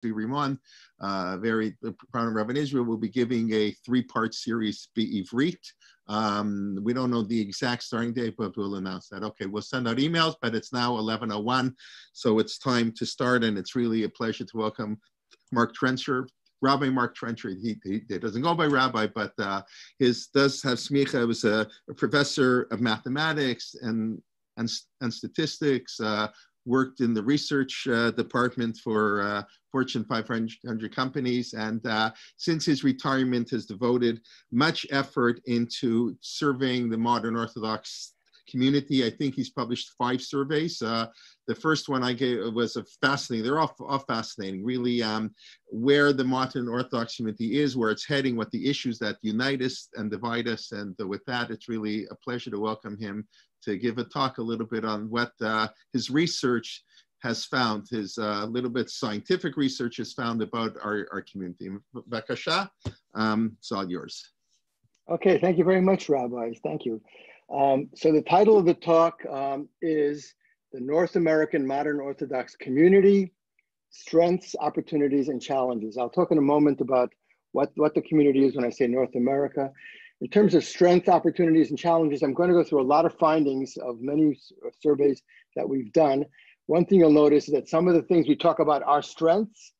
Rimon, very prominent Rabbi in Israel, will be giving a 3-part series, Be'ivrit. We don't know the exact starting date, but we'll announce that. Okay, we'll send out emails, but it's now 11:01, so it's time to start, and it's really a pleasure to welcome Mark Trencher, Rabbi Mark Trencher. He doesn't go by Rabbi, but does have smicha. Was a professor of mathematics and statistics. Worked in the research department for Fortune 500 companies, and since his retirement has devoted much effort into surveying the modern Orthodox community. I think he's published 5 surveys. The first one I gave was a fascinating, they're all fascinating, really, where the modern Orthodox community is, where it's heading, what the issues that unite us and divide us. And with that, it's really a pleasure to welcome him to give a talk a little bit on what his research has found, his little bit scientific research has found about our community. Bakasha, it's all yours. Okay, thank you very much, Rabbi. Thank you. So the title of the talk is The North American Modern Orthodox Community, Strengths, Opportunities, and Challenges. I'll talk in a moment about what the community is when I say North America. In terms of strengths, opportunities, and challenges, I'm going to go through a lot of findings of many surveys that we've done. One thing you'll notice is that some of the things we talk about are strengths.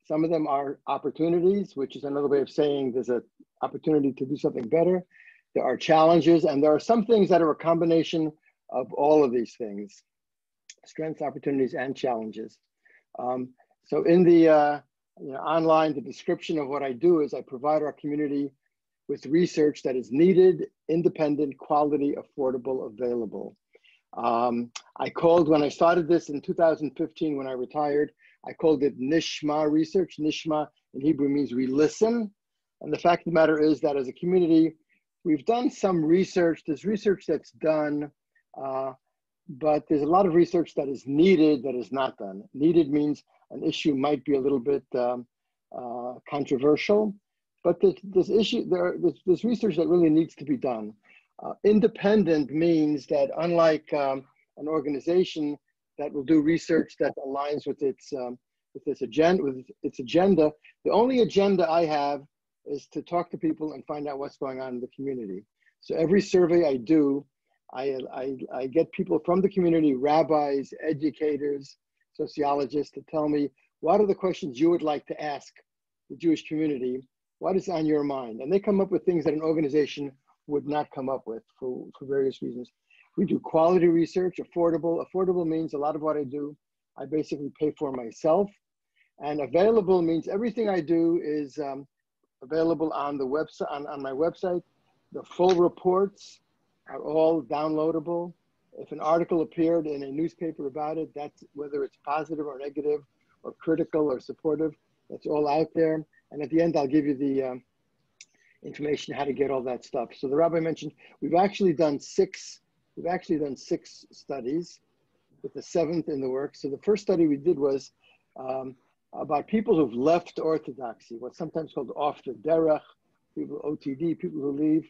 Some of them are opportunities, which is another way of saying there's an opportunity to do something better. There are challenges, and there are some things that are a combination of all of these things: strengths, opportunities, and challenges. So in the online, the description of what I do is I provide our community with research that is needed, independent, quality, affordable, available. I called, when I started this in 2015, when I retired, I called it Nishma Research. Nishma in Hebrew means we listen. And the fact of the matter is that as a community, we've done some research. There's research that's done, but there's a lot of research that is needed that is not done. Needed means an issue might be a little bit controversial, but there's research that really needs to be done. Independent means that unlike an organization that will do research that aligns with its agenda, the only agenda I have is to talk to people and find out what's going on in the community. So every survey I do, I get people from the community, rabbis, educators, sociologists, to tell me what are the questions you would like to ask the Jewish community, what is on your mind? And they come up with things that an organization would not come up with for various reasons. We do quality research, affordable. Affordable means a lot of what I do, I basically pay for myself. And available means everything I do is available on the website, on my website. The full reports are all downloadable. If an article appeared in a newspaper about it, that's whether it's positive or negative or critical or supportive, that's all out there. And at the end, I'll give you the information how to get all that stuff. So the rabbi mentioned we've actually done six studies, with the 7th in the works. So the first study we did was about people who've left Orthodoxy, what's sometimes called off the derech, people OTD, people who leave.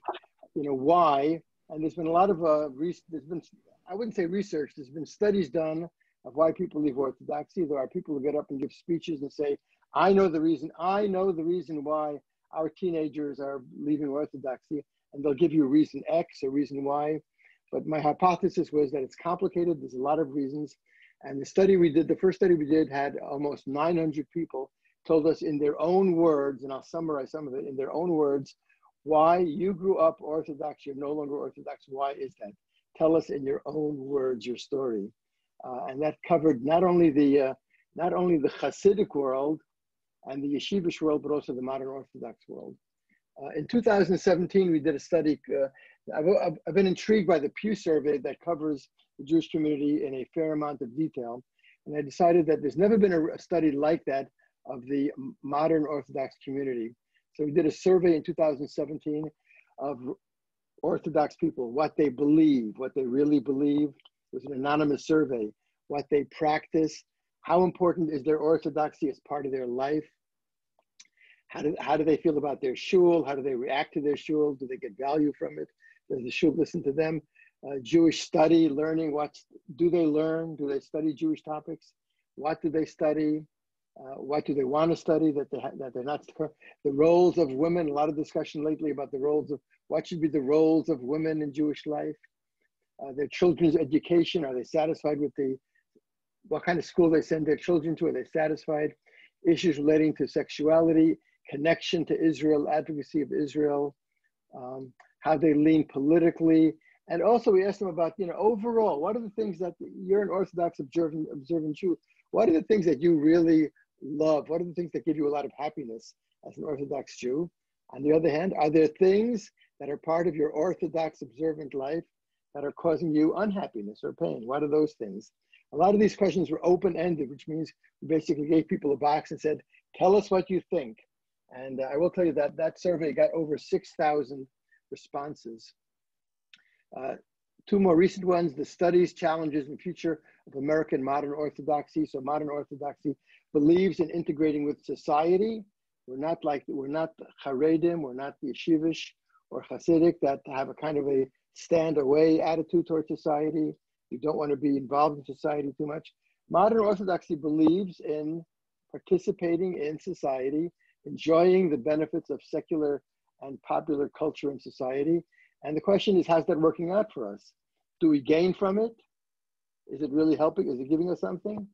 Why? And there's been a lot of I wouldn't say research, there's been studies done of why people leave Orthodoxy. There are people who get up and give speeches and say, I know the reason why our teenagers are leaving Orthodoxy, and they'll give you reason X or reason Y. But my hypothesis was that it's complicated. There's a lot of reasons. And the study we did, the first study we did, had almost 900 people told us in their own words, and I'll summarize some of it in their own words, why you grew up Orthodox, you're no longer Orthodox. Why is that? Tell us in your own words your story. And that covered not only the Hasidic world and the yeshivish world, but also the modern Orthodox world. In 2017, we did a study. I've been intrigued by the Pew survey that covers the Jewish community in a fair amount of detail. And I decided that there's never been a study like that of the modern Orthodox community. So we did a survey in 2017 of Orthodox people, what they believe, what they really believe. It was an anonymous survey, what they practice, how important is their Orthodoxy as part of their life? How do they feel about their shul? How do they react to their shul? Do they get value from it? Does the shul listen to them? Jewish study, learning, do they learn? Do they study Jewish topics? What do they study? What do they want to study that they're not? The roles of women. A lot of discussion lately about the roles of what should be the roles of women in Jewish life. Their children's education. Are they satisfied with what kind of school they send their children to? Are they satisfied? Issues relating to sexuality, connection to Israel, advocacy of Israel, how they lean politically. And also we asked them about, overall, what are the things that you're an Orthodox observant Jew, what are the things that you really love? What are the things that give you a lot of happiness as an Orthodox Jew? On the other hand, are there things that are part of your Orthodox observant life that are causing you unhappiness or pain? What are those things? A lot of these questions were open-ended, which means we basically gave people a box and said, tell us what you think. And I will tell you that that survey got over 6,000 responses. Two more recent ones, the studies, challenges, and future of American modern Orthodoxy. So modern Orthodoxy believes in integrating with society. We're not Haredim, we're not the Yeshivish or Hasidic that have a kind of a stand away attitude towards society. You don't want to be involved in society too much. Modern Orthodoxy believes in participating in society, enjoying the benefits of secular and popular culture in society. And the question is, how's that working out for us? Do we gain from it? Is it really helping? Is it giving us something?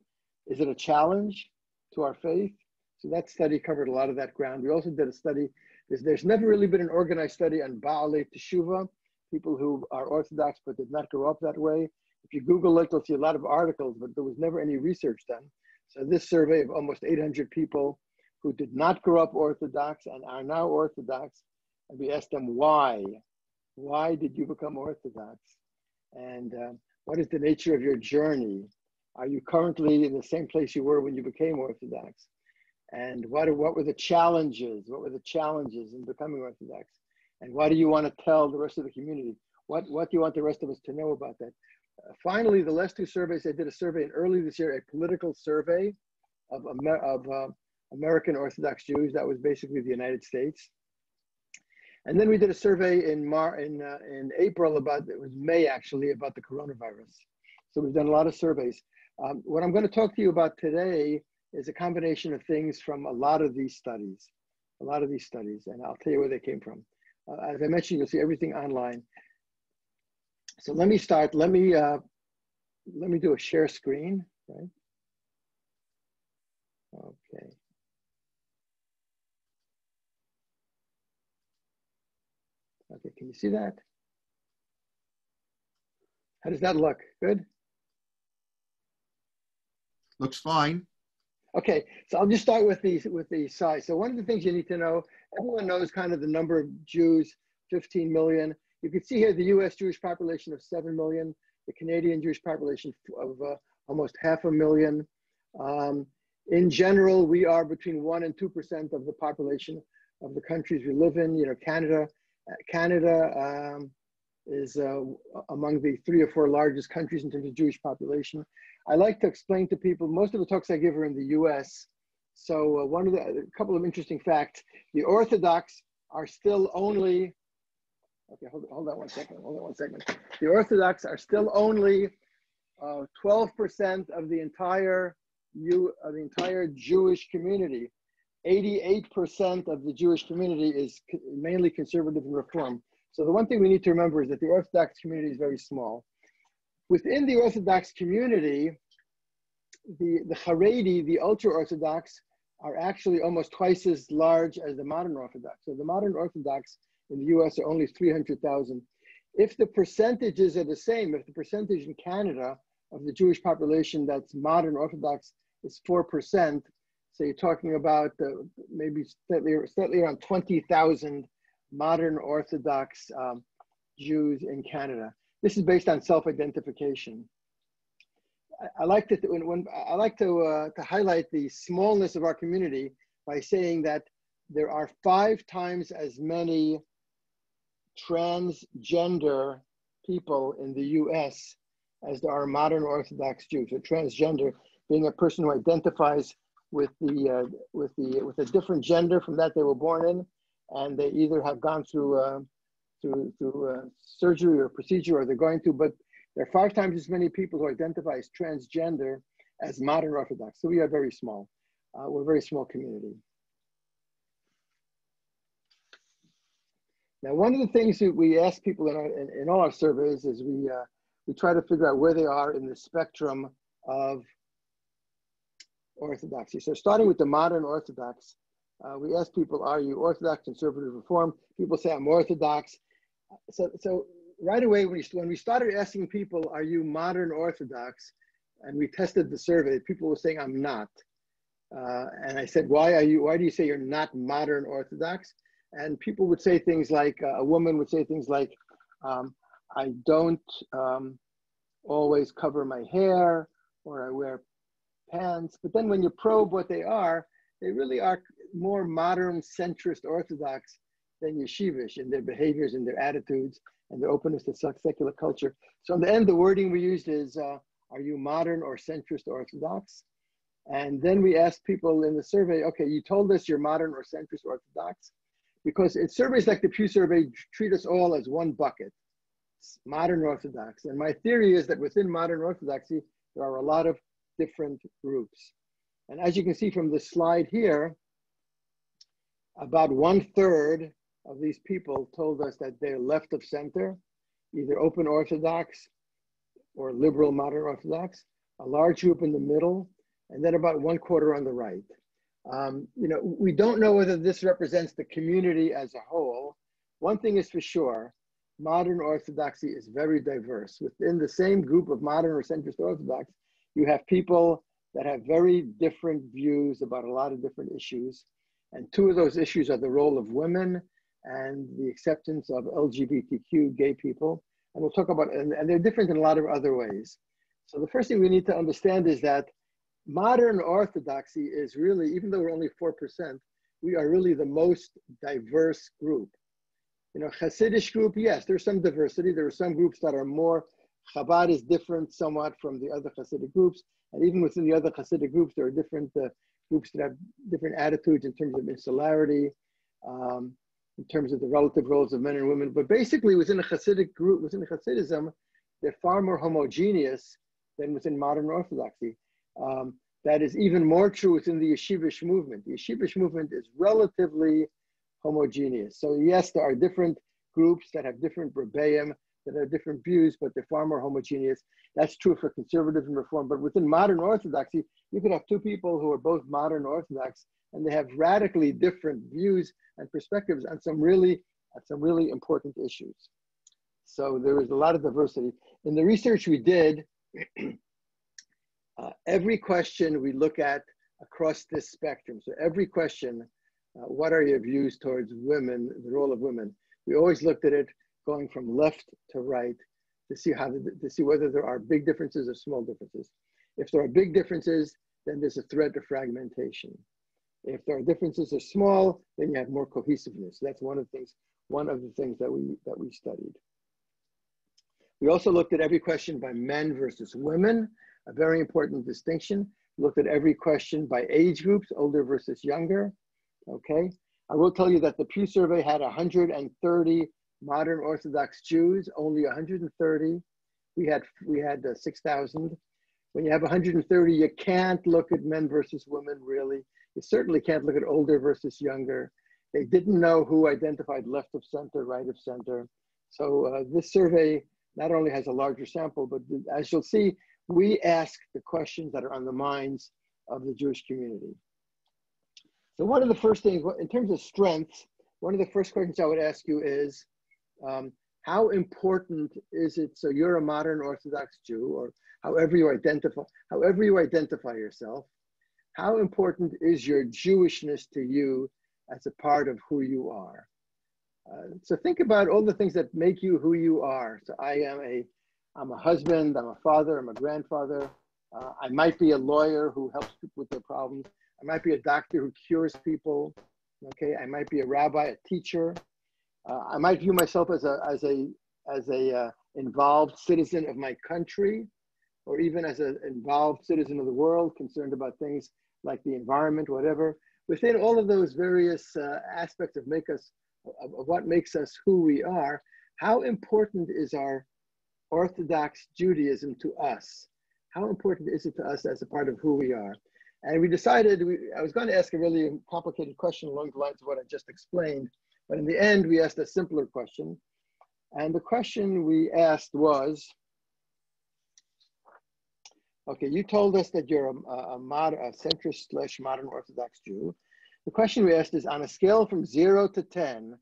Is it a challenge to our faith? So that study covered a lot of that ground. We also did a study, there's never really been an organized study on Baalei Teshuvah, people who are Orthodox but did not grow up that way. If you Google it, you'll see a lot of articles, but there was never any research done. So this survey of almost 800 people who did not grow up Orthodox and are now Orthodox, and we asked them why. Why did you become Orthodox? And what is the nature of your journey? Are you currently in the same place you were when you became Orthodox? And what were the challenges? What were the challenges in becoming Orthodox? And what do you want to tell the rest of the community? What do you want the rest of us to know about that? Finally, the last two surveys, I did a survey early this year, a political survey of American Orthodox Jews. That was basically the United States. And then we did a survey in April it was May actually, about the coronavirus. So we've done a lot of surveys. What I'm going to talk to you about today is a combination of things from a lot of these studies, and I'll tell you where they came from. As I mentioned, you'll see everything online. So let me start. Let me do a share screen. Right? Okay. Okay, can you see that? How does that look? Good? Looks fine. Okay, so I'll just start with the size. So one of the things you need to know, everyone knows kind of the number of Jews, 15 million. You can see here the US Jewish population of 7 million, the Canadian Jewish population of almost 500,000. In general, we are between 1% and 2% of the population of the countries we live in. Canada is among the 3 or 4 largest countries in terms of Jewish population. I like to explain to people, most of the talks I give are in the US. So a couple of interesting facts, the Orthodox are still only, okay, hold on one second. The Orthodox are still only 12% of the entire Jewish community. 88% of the Jewish community is mainly conservative and reform. So the one thing we need to remember is that the Orthodox community is very small. Within the Orthodox community, the Haredi, the ultra-Orthodox, are actually almost twice as large as the modern Orthodox. So the modern Orthodox in the US are only 300,000. If the percentages are the same, if the percentage in Canada of the Jewish population that's modern Orthodox is 4%, so you're talking about maybe slightly around 20,000 modern Orthodox Jews in Canada. This is based on self-identification. I like to highlight the smallness of our community by saying that there are 5 times as many transgender people in the US as there are modern Orthodox Jews. So transgender being a person who identifies with a different gender from that they were born in, and they either have gone through surgery or procedure, or they're going to, but there are 5 times as many people who identify as transgender as modern Orthodox. So we are very small. We're a very small community. Now, one of the things that we ask people in all our surveys is we try to figure out where they are in the spectrum of orthodoxy. So starting with the modern Orthodox, we ask people, are you Orthodox, Conservative, Reform? People say, I'm Orthodox. So right away, when we started asking people, are you modern Orthodox? And we tested the survey, people were saying, I'm not. And I said, why do you say you're not modern Orthodox? And people would say things like, a woman would say things like, I don't always cover my hair, or I wear pants. But then when you probe what they really are more modern centrist Orthodox than yeshivish in their behaviors and their attitudes and their openness to secular culture. So in the end, the wording we used is, are you modern or centrist Orthodox? And then we asked people in the survey, okay, you told us you're modern or centrist Orthodox, because surveys like the Pew survey treat us all as one bucket, modern Orthodox. And my theory is that within modern Orthodoxy, there are a lot of different groups. And as you can see from this slide here, about 1/3 of these people told us that they're left of center, either open Orthodox or liberal modern Orthodox, a large group in the middle, and then about 1/4 on the right. We don't know whether this represents the community as a whole. One thing is for sure, modern Orthodoxy is very diverse. Within the same group of modern or centrist Orthodox, you have people that have very different views about a lot of different issues. And two of those issues are the role of women and the acceptance of LGBTQ gay people. And we'll talk about, and they're different in a lot of other ways. So the first thing we need to understand is that modern Orthodoxy is really, even though we're only 4%, we are really the most diverse group. Hasidic group, yes, there's some diversity. There are some groups that are more, Chabad is different somewhat from the other Hasidic groups. And even within the other Hasidic groups, there are different groups that have different attitudes in terms of insularity, in terms of the relative roles of men and women. But basically within a Hasidic group, within Hasidism, they're far more homogeneous than within modern Orthodoxy. That is even more true within the yeshivish movement. The yeshivish movement is relatively homogeneous. So yes, there are different groups that have different rebbeim, that have different views, but they're far more homogeneous. That's true for conservative and reform. But within modern Orthodoxy, you could have two people who are both modern Orthodox, and they have radically different views and perspectives on some really important issues. So there is a lot of diversity. In the research we did, every question we look at across this spectrum. So every question, what are your views towards women, the role of women? We always looked at it going from left to right to see whether there are big differences or small differences. If there are big differences, then there's a threat of fragmentation. If there are differences are small, then you have more cohesiveness. That's one of the things that we studied. We also looked at every question by men versus women, a very important distinction. We looked at every question by age groups, older versus younger. Okay, I will tell you that the Pew survey had 130 modern Orthodox Jews, only 130. We had 6,000. When you have 130, you can't look at men versus women, really. You certainly can't look at older versus younger. They didn't know who identified left of center, right of center. So this survey not only has a larger sample, but as you'll see, we ask the questions that are on the minds of the Jewish community. So one of the first things, in terms of strengths, one of the first questions I would ask you is, how important is it, so you're a modern Orthodox Jew, or however you identify yourself, how important is your Jewishness to you as a part of who you are? So think about all the things that make you who you are. So I'm a husband, I'm a father, I'm a grandfather. I might be a lawyer who helps people with their problems. I might be a doctor who cures people. Okay, I might be a rabbi, a teacher. I might view myself as a involved citizen of my country, or even as an involved citizen of the world, concerned about things like the environment, whatever. Within all of those various aspects of what makes us who we are, how important is our Orthodox Judaism to us? How important is it to us as a part of who we are? And we decided, I was going to ask a really complicated question along the lines of what I just explained, but in the end, we asked a simpler question. And the question we asked was, okay, you told us that you're a centrist / modern Orthodox Jew. The question we asked is, on a scale from 0 to 10,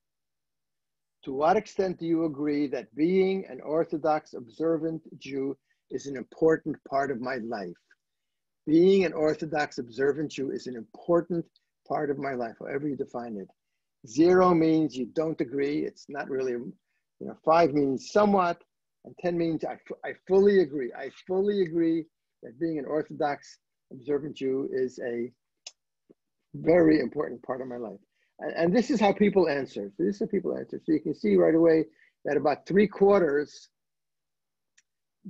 to what extent do you agree that being an Orthodox observant Jew is an important part of my life? Being an Orthodox observant Jew is an important part of my life, however you define it. 0 means you don't agree. It's not really, 5 means somewhat, and 10 means I fully agree. I fully agree that being an Orthodox observant Jew is a very important part of my life. And this is how people answer. So this is how people answer. So you can see right away that about 3/4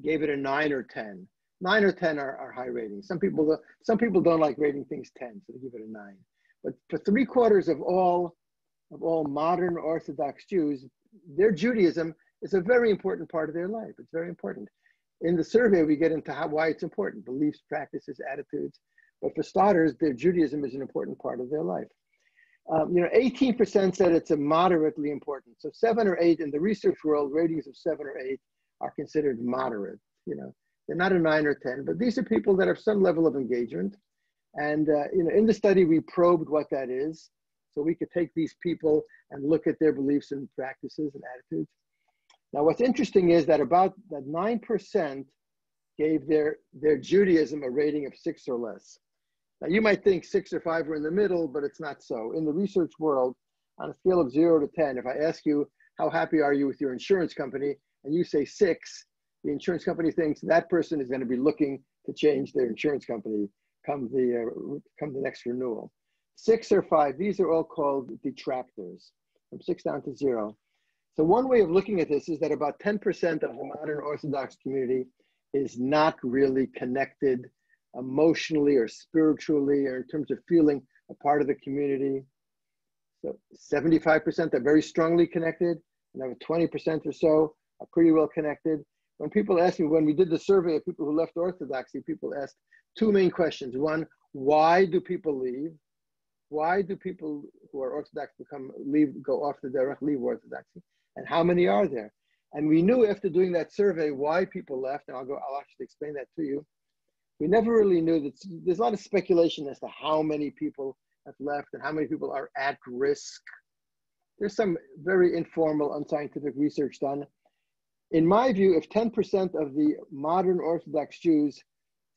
gave it a 9 or 10. 9 or 10 are high ratings. Some people don't like rating things 10, so they give it a 9. But for 3/4 of all modern Orthodox Jews, their Judaism is a very important part of their life. It's very important. In the survey, we get into why it's important: beliefs, practices, attitudes. But for starters, their Judaism is an important part of their life. 18% said it's a moderately important. So 7 or 8 in the research world, ratings of 7 or 8 are considered moderate. They're not a 9 or 10, but these are people that have some level of engagement. And in the study, we probed what that is, so we could take these people and look at their beliefs and practices and attitudes. Now, what's interesting is that about that 9% gave their Judaism a rating of 6 or less. Now, you might think 6 or 5 were in the middle, but it's not so. In the research world, on a scale of 0 to 10, if I ask you, how happy are you with your insurance company, and you say 6, the insurance company thinks that person is going to be looking to change their insurance company come the next renewal. 6 or 5, these are all called detractors, from 6 down to 0. So one way of looking at this is that about 10% of the modern Orthodox community is not really connected emotionally or spiritually, or in terms of feeling a part of the community. So 75% are very strongly connected, and over 20% or so are pretty well connected. When people ask me, when we did the survey of people who left Orthodoxy, people asked 2 main questions. One, why do people leave? Why do people who are Orthodox go off the derech, leave Orthodoxy? And how many are there? And we knew after doing that survey why people left, and I'll actually explain that to you. We never really knew that. There's a lot of speculation as to how many people have left and how many people are at risk. There's some very informal, unscientific research done. In my view, if 10% of the modern Orthodox Jews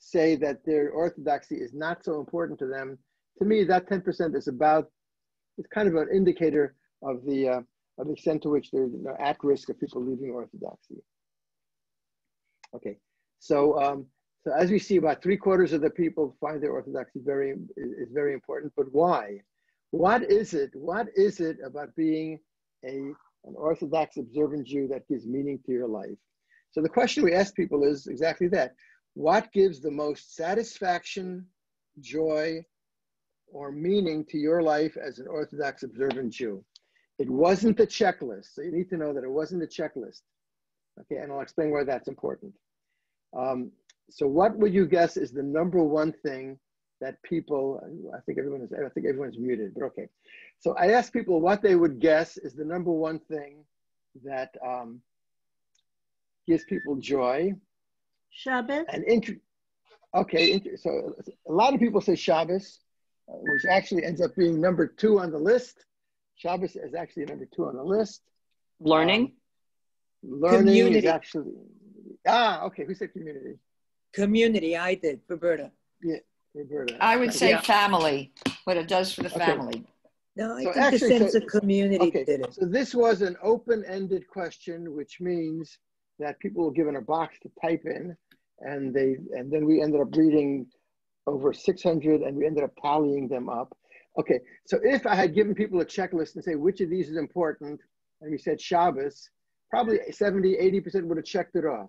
say that their Orthodoxy is not so important to them, to me, that 10% is it's kind of an indicator of the extent to which they're at risk of people leaving Orthodoxy. Okay, so as we see, about 3/4 of the people find their Orthodoxy is very important. But why? What is it about being an Orthodox observant Jew that gives meaning to your life? So the question we ask people is exactly that: what gives the most satisfaction, joy, or meaning to your life as an Orthodox observant Jew? It wasn't the checklist. So you need to know that it wasn't a checklist. Okay, and I'll explain why that's important. So what would you guess is the number one thing that people, I think everyone's muted, but okay. So I asked people what they would guess is the number one thing that gives people joy. Shabbos. So a lot of people say Shabbos, which actually ends up being number 2 on the list. Shabbos is actually number 2 on the list. Learning. Learning Community. is actually, okay, who said community? Community, I did, Roberta. Yeah, Roberta. I would say family, what it does for the family. No, I So think actually, the sense of community did it. So this was an open-ended question, which means that people were given a box to type in, and then we ended up reading over 600, and we ended up tallying them up. Okay, so if I had given people a checklist and say which of these is important, and we said Shabbos, probably 70, 80% would have checked it off.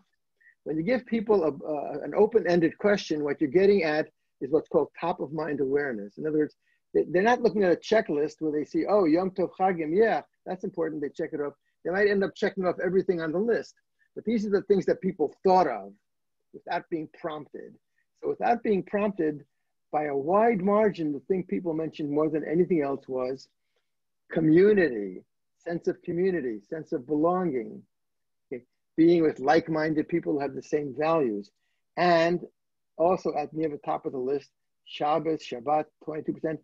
When you give people an open-ended question, what you're getting at is what's called top-of-mind awareness. In other words, they're not looking at a checklist where they see, oh, Yom Tov Chagim, yeah, that's important, they check it off. They might end up checking off everything on the list. But these are the things that people thought of without being prompted. So without being prompted, by a wide margin, the thing people mentioned more than anything else was community, sense of community, sense of belonging, okay? Being with like-minded people who have the same values. And also near the top of the list, Shabbos, Shabbat, 22%,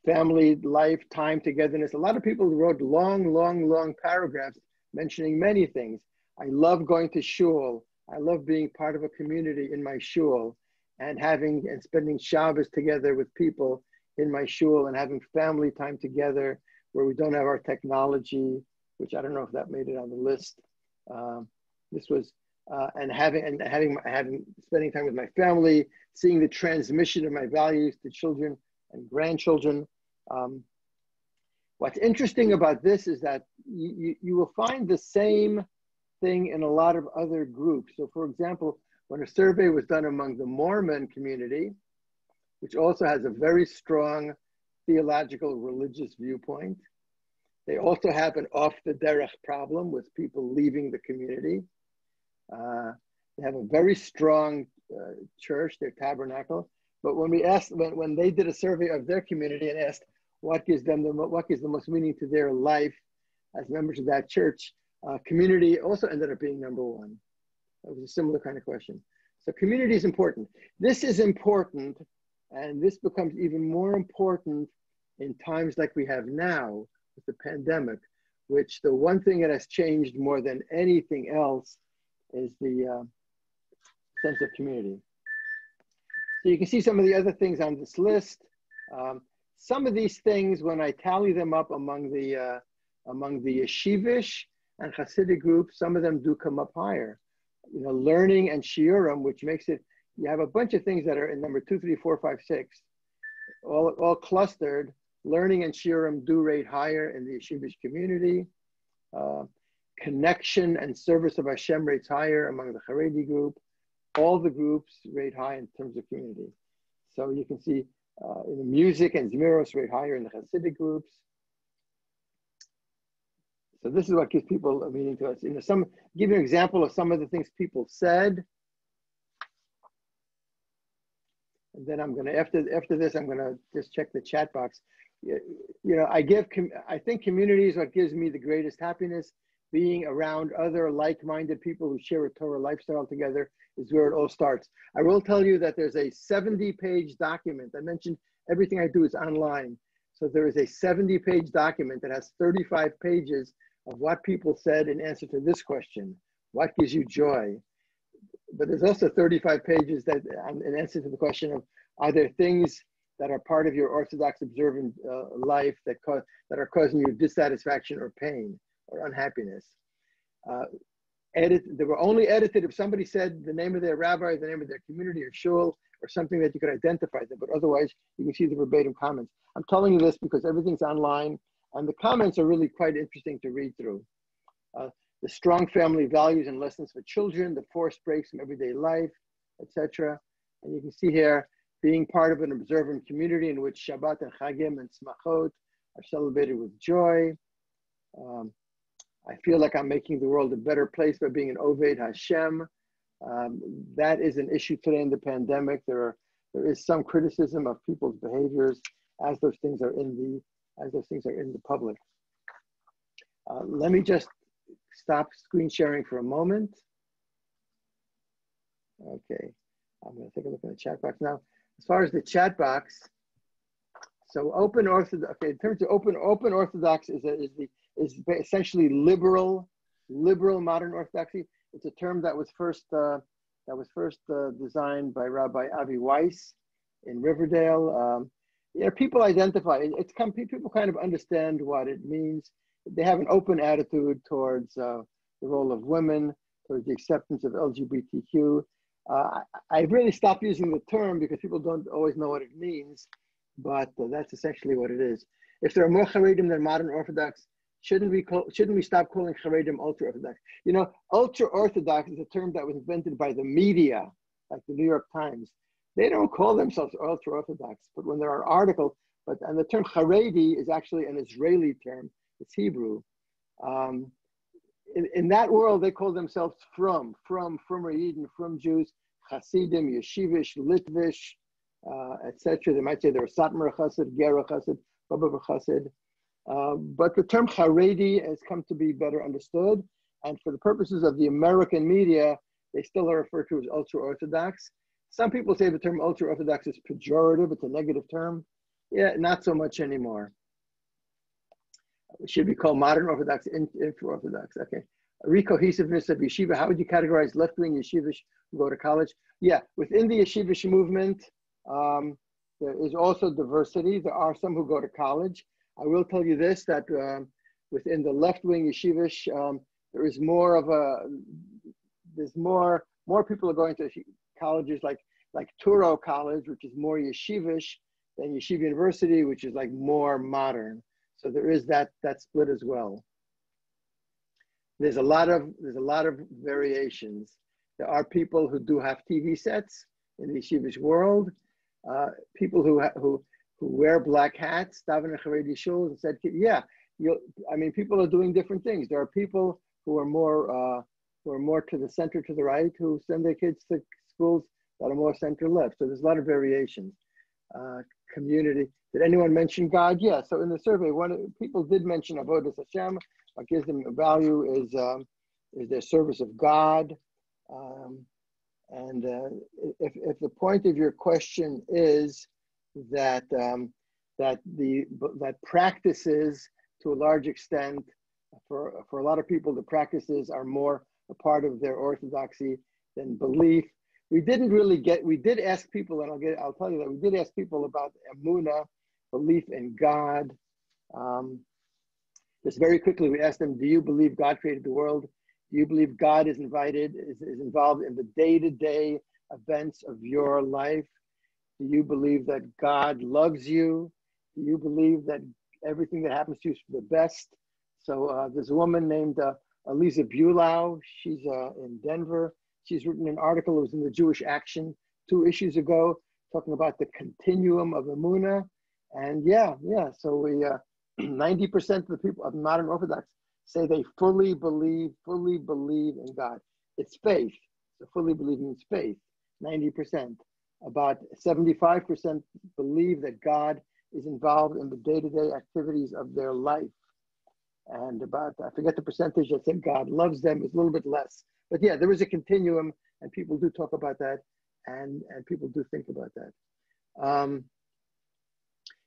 family, life, time, togetherness. A lot of people wrote long paragraphs mentioning many things. I love going to shul. I love being part of a community in my shul and spending Shabbos together with people in my shul and having family time together where we don't have our technology, which I don't know if that made it on the list. This was, spending time with my family, seeing the transmission of my values to children and grandchildren. What's interesting about this is that you will find the same thing in a lot of other groups. So for example, when a survey was done among the Mormon community, which also has a very strong theological religious viewpoint, they also have an off the derech problem with people leaving the community. They have a very strong church, their tabernacle. But when we asked, when they did a survey of their community and asked what gives the most meaning to their life as members of that church, community also ended up being number one. It was a similar kind of question. So community is important. This is important, and this becomes even more important in times like we have now with the pandemic, which the one thing that has changed more than anything else is the sense of community. So you can see some of the other things on this list. Some of these things, when I tally them up among the yeshivish and Hasidic groups, some of them do come up higher. You know, learning and shiurim, which makes it, you have a bunch of things that are in number 2, 3, 4, 5, 6, all clustered. Learning and shiurim do rate higher in the yeshivish community. Connection and service of Hashem rates higher among the Haredi group. All the groups rate high in terms of community. So you can see in the music and Zmiros rate higher in the Hasidic groups. So this is what gives people a meaning to us. You know, give you an example of some of the things people said. And then I'm gonna, after this, I'm gonna just check the chat box. You know, I think community is what gives me the greatest happiness. Being around other like-minded people who share a Torah lifestyle together is where it all starts. I will tell you that there's a 70-page document. I mentioned everything I do is online. So there is a 70-page document that has 35 pages of what people said in answer to this question: what gives you joy? But there's also 35 pages that in answer to the question of, are there things that are part of your Orthodox observant life that are causing you dissatisfaction or pain or unhappiness? They were only edited if somebody said the name of their rabbi, the name of their community or shul, or something that you could identify them, but otherwise you can see the verbatim comments. I'm telling you this because everything's online, and the comments are really quite interesting to read through. The strong family values and lessons for children, the forced breaks from everyday life, etc. And you can see here, being part of an observant community in which Shabbat and Chagim and Smachot are celebrated with joy. I feel like I'm making the world a better place by being an Oved Hashem. That is an issue today in the pandemic. There is some criticism of people's behaviors as those things are in the public. Let me just stop screen sharing for a moment. Okay, I'm going to take a look at the chat box now. As far as the chat box, so open Orthodox. Okay, in terms of open Orthodox is essentially liberal modern Orthodoxy. It's a term that was first designed by Rabbi Avi Weiss in Riverdale. Yeah, people identify it. People kind of understand what it means. They have an open attitude towards the role of women, towards the acceptance of LGBTQ. I really stopped using the term because people don't always know what it means, but that's essentially what it is. If there are more Haredim than modern Orthodox, shouldn't we stop calling Haredim ultra-Orthodox? You know, ultra-Orthodox is a term that was invented by the media, like the New York Times. They don't call themselves ultra-Orthodox, but when there are articles, and the term Haredi is actually an Israeli term, it's Hebrew. In that world, they call themselves from Yidden, from Jews, Hasidim, Yeshivish, Litvish, etc. They might say they're Satmar Chassid, Gera Chassid, Baba Chassid. But the term Haredi has come to be better understood. And for the purposes of the American media, they still are referred to as ultra-Orthodox. Some people say the term ultra-Orthodox is pejorative. It's a negative term. Yeah, not so much anymore. It should be called modern Orthodox, infra-Orthodox. Okay. Recohesiveness of yeshiva. How would you categorize left-wing yeshivish who go to college? Yeah, within the yeshivish movement, there is also diversity. There are some who go to college. I will tell you this, that within the left-wing yeshivish, there is more of a, there's more people are going to colleges like Touro College, which is more yeshivish, than Yeshiva University, which is like more modern. So there is that split as well. There's a lot of variations. There are people who do have TV sets in the yeshivish world. People who wear black hats, daven in Haredi shuls, and said, yeah, I mean, people are doing different things. There are people who are more to the center, to the right, who send their kids to schools that are more center left. So there's a lot of variations. Community. Did anyone mention God? Yeah. So in the survey, people did mention Avodas Hashem. What gives them value is their service of God. If the point of your question is that that practices, to a large extent, for a lot of people, the practices are more a part of their orthodoxy than belief. We did ask people, and I'll tell you that we did ask people about emunah, belief in God. Just very quickly, we asked them, do you believe God created the world? Do you believe God is involved in the day-to-day events of your life? Do you believe that God loves you? Do you believe that everything that happens to you is for the best? So there's a woman named Eliza Bulau. She's in Denver. She's written an article. It was in the Jewish Action 2 issues ago, talking about the continuum of emunah. And yeah. So we 90% of the people of modern Orthodox say they fully believe in God. It's faith. So fully believing is faith. 90%. About 75% believe that God is involved in the day-to-day activities of their life. And about, I forget the percentage that said God loves them, is a little bit less. But yeah, there is a continuum, and people do talk about that, and people do think about that.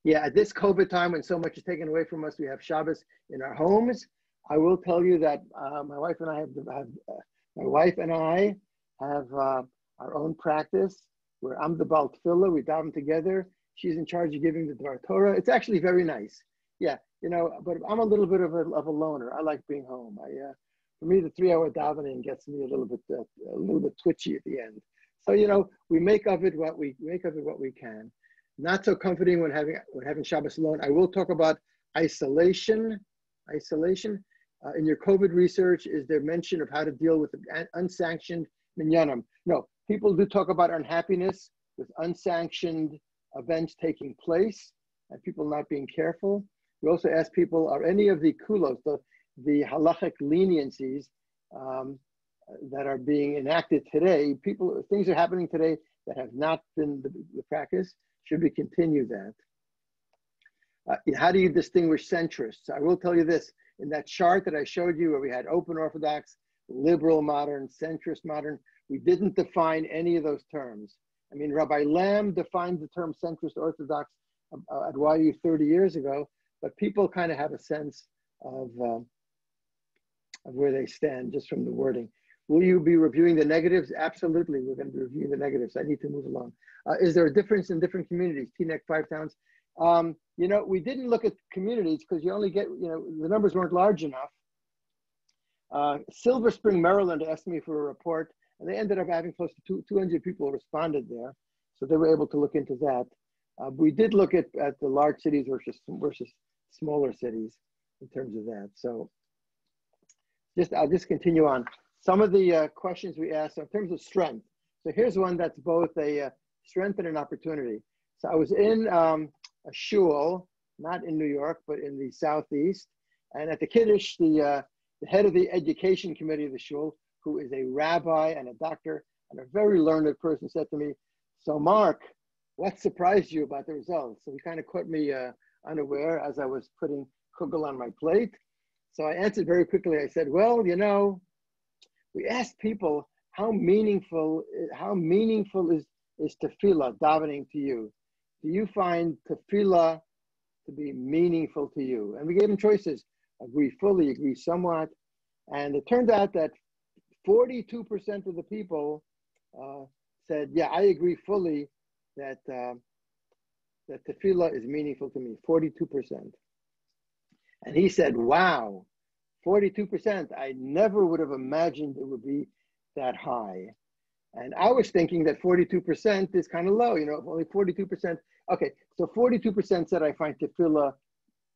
Yeah, at this COVID time, when so much is taken away from us, we have Shabbos in our homes. I will tell you that my wife and I have our own practice where I'm the Baal Tefillah. We daven together. She's in charge of giving the Dvar Torah. It's actually very nice. Yeah, but I'm a little bit of a loner. I like being home. For me, the 3-hour davening gets me a little bit twitchy at the end. So we make of it what we can. Not so comforting when having Shabbos alone. I will talk about isolation. In your COVID research, is there mention of how to deal with unsanctioned minyanim? No, people do talk about unhappiness with unsanctioned events taking place and people not being careful. We also ask people, are any of the kulos, the halachic leniencies that are being enacted today, things are happening today that have not been the practice? Should we continue that? How do you distinguish centrists? I will tell you this, in that chart that I showed you where we had open Orthodox, liberal modern, centrist modern, we didn't define any of those terms. I mean, Rabbi Lamb defined the term centrist Orthodox at YU 30 years ago, but people kind of have a sense of where they stand just from the wording. Will you be reviewing the negatives? Absolutely, we're going to be reviewing the negatives. I need to move along. Is there a difference in different communities? Teaneck, 5 towns. We didn't look at communities because you only get, the numbers weren't large enough. Silver Spring, Maryland asked me for a report, and they ended up having close to 200 people responded there. So they were able to look into that. We did look at the large cities versus smaller cities in terms of that. So I'll just continue on. Some of the questions we asked in terms of strength. So here's one that's both a strength and an opportunity. So I was in a shul, not in New York, but in the Southeast. And at the Kiddush, the head of the education committee of the shul, who is a rabbi and a doctor and a very learned person, said to me, so Mark, what surprised you about the results? So he kind of caught me unaware as I was putting kugel on my plate. So I answered very quickly. I said, well, you know, we asked people how meaningful is tefillah, davening to you? Do you find tefillah to be meaningful to you? And we gave them choices: agree fully, agree somewhat. And it turned out that 42% of the people said, yeah, I agree fully that that tefillah is meaningful to me, 42%. And he said, wow, 42%, I never would have imagined it would be that high. And I was thinking that 42% is kind of low, you know, only 42%. Okay, so 42% said I find tefillah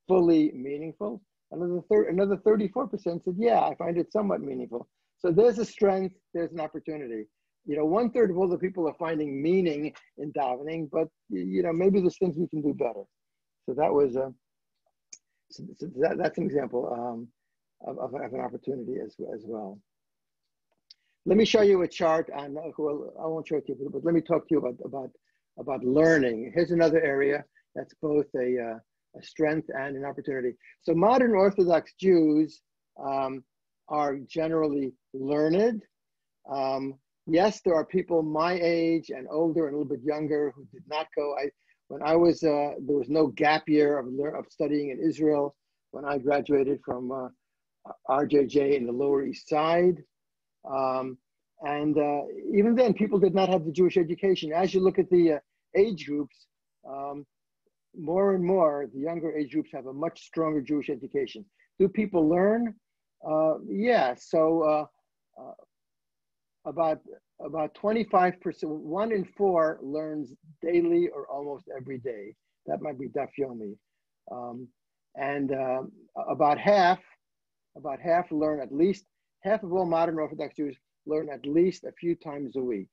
fully meaningful. Another 34% said, yeah, I find it somewhat meaningful. So there's a strength, there's an opportunity. You know, 1/3 of all the people are finding meaning in davening, but, you know, maybe there's things we can do better. So that was, that's an example of an opportunity as well. Let me show you a chart on, well, I won't show it to you, but let me talk to you about learning. Here's another area that's both a strength and an opportunity. So modern Orthodox Jews are generally learned. Yes, there are people my age and older and a little bit younger who did not go. When I was, there was no gap year of studying in Israel when I graduated from RJJ in the Lower East Side. And even then, people did not have the Jewish education. As you look at the age groups, more and more, the younger age groups have a much stronger Jewish education. Do people learn? Yeah, so about 25%, 1 in 4 learns daily or almost every day. That might be Daf Yomi. And about half learn at least, half of all modern Orthodox Jews learn at least a few times a week.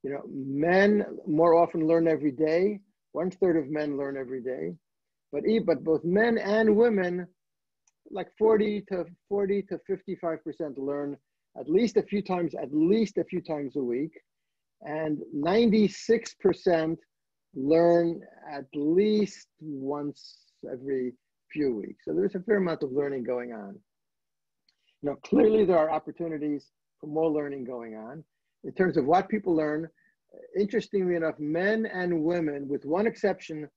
You know, men more often learn every day. 1/3 of men learn every day, but both men and women, like 40 to 55% learn at least a few times a week, and 96% learn at least once every few weeks. So there's a fair amount of learning going on. Now, clearly there are opportunities for more learning going on. In terms of what people learn, interestingly enough, men and women, with one exception,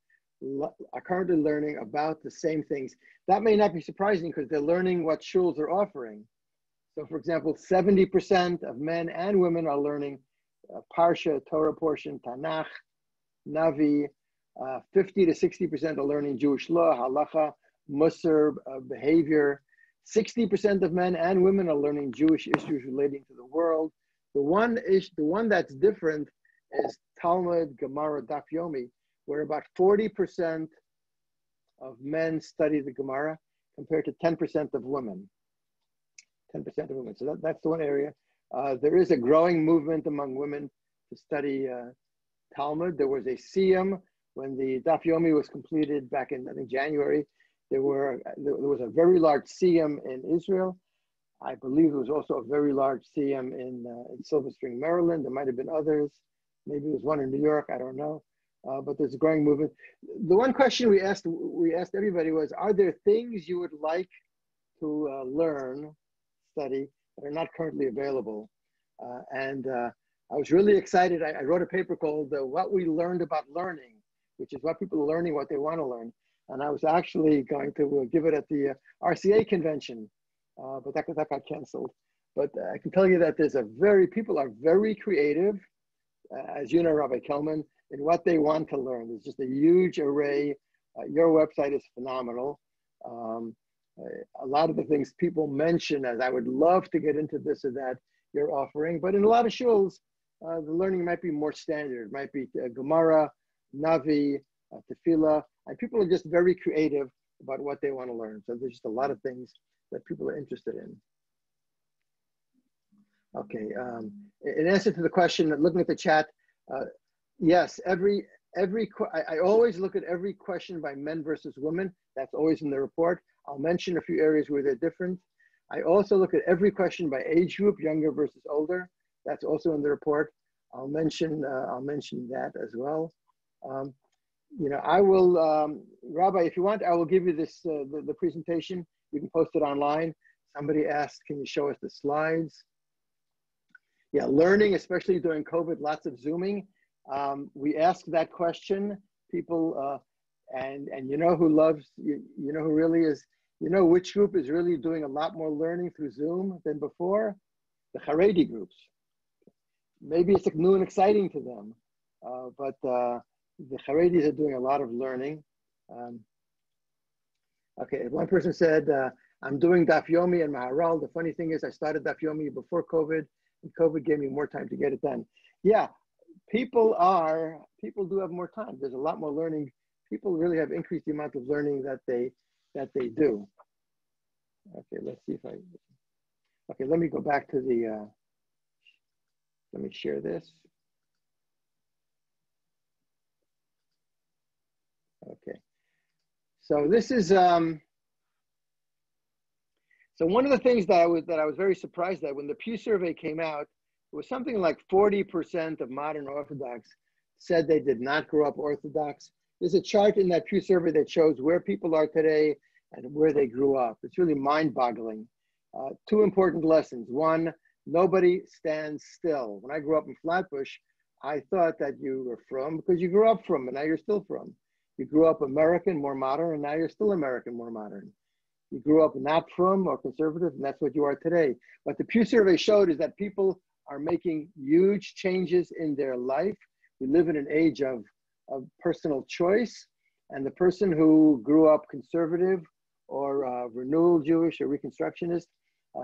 are currently learning about the same things. That may not be surprising because they're learning what shuls are offering. So for example, 70% of men and women are learning Parsha, Torah portion, Tanakh, Navi. 50 to 60% are learning Jewish law, halacha, Musar, behavior. 60% of men and women are learning Jewish issues relating to the world. The one that's different is Talmud, Gemara, Daf Yomi, where about 40% of men study the Gemara compared to 10% of women. 10% of women. So that's the one area. There is a growing movement among women to study Talmud. There was a siyum when the Daf Yomi was completed back in, I think, January. There was a very large siyum in Israel. I believe there was also a very large siyum in Silver Spring, Maryland. There might have been others. Maybe there was one in New York. I don't know. But there's a growing movement. The one question we asked everybody was, are there things you would like to learn, study, that are not currently available? And I was really excited. I wrote a paper called What We Learned About Learning, which is what people are learning, what they want to learn. And I was actually going to give it at the RCA convention, but that got canceled. But I can tell you that people are very creative, as you know, Rabbi Kelman, in what they want to learn. There's just a huge array. Your website is phenomenal. A lot of the things people mention as I would love to get into this or that, you're offering. But in a lot of shuls, the learning might be more standard. It might be Gemara, Navi, Tefillah, and people are just very creative about what they want to learn. So there's just a lot of things that people are interested in. Okay, in answer to the question, looking at the chat, yes, I always look at every question by men versus women. That's always in the report. I'll mention a few areas where they're different. I also look at every question by age group, younger versus older. That's also in the report. I'll mention that as well. You know, I will, Rabbi, if you want, I will give you this, the presentation. You can post it online. Somebody asked, can you show us the slides? Yeah, learning, especially during COVID, lots of Zooming. We asked that question. People, and you know who loves, you know who really is, you know which group is really doing a lot more learning through Zoom than before? The Haredi groups. Maybe it's new and exciting to them, but the Haredis are doing a lot of learning. Okay, one person said, I'm doing Daf Yomi and Maharal. The funny thing is I started Daf Yomi before COVID, and COVID gave me more time to get it done. Yeah, people do have more time. There's a lot more learning. People really have increased the amount of learning that they do. Okay, let's see if okay, let me go back to the, let me share this. Okay, so this is, so one of the things that I was very surprised at when the Pew survey came out, it was something like 40% of modern Orthodox said they did not grow up Orthodox. There's a chart in that Pew survey that shows where people are today and where they grew up. It's really mind-boggling. Two important lessons. One, nobody stands still. When I grew up in Flatbush, I thought that you were from because you grew up from, and now you're still from. You grew up American, more modern, and now you're still American, more modern. You grew up not from or conservative, and that's what you are today. What the Pew survey showed is that people are making huge changes in their life. We live in an age of personal choice, and the person who grew up conservative or renewal Jewish or Reconstructionist,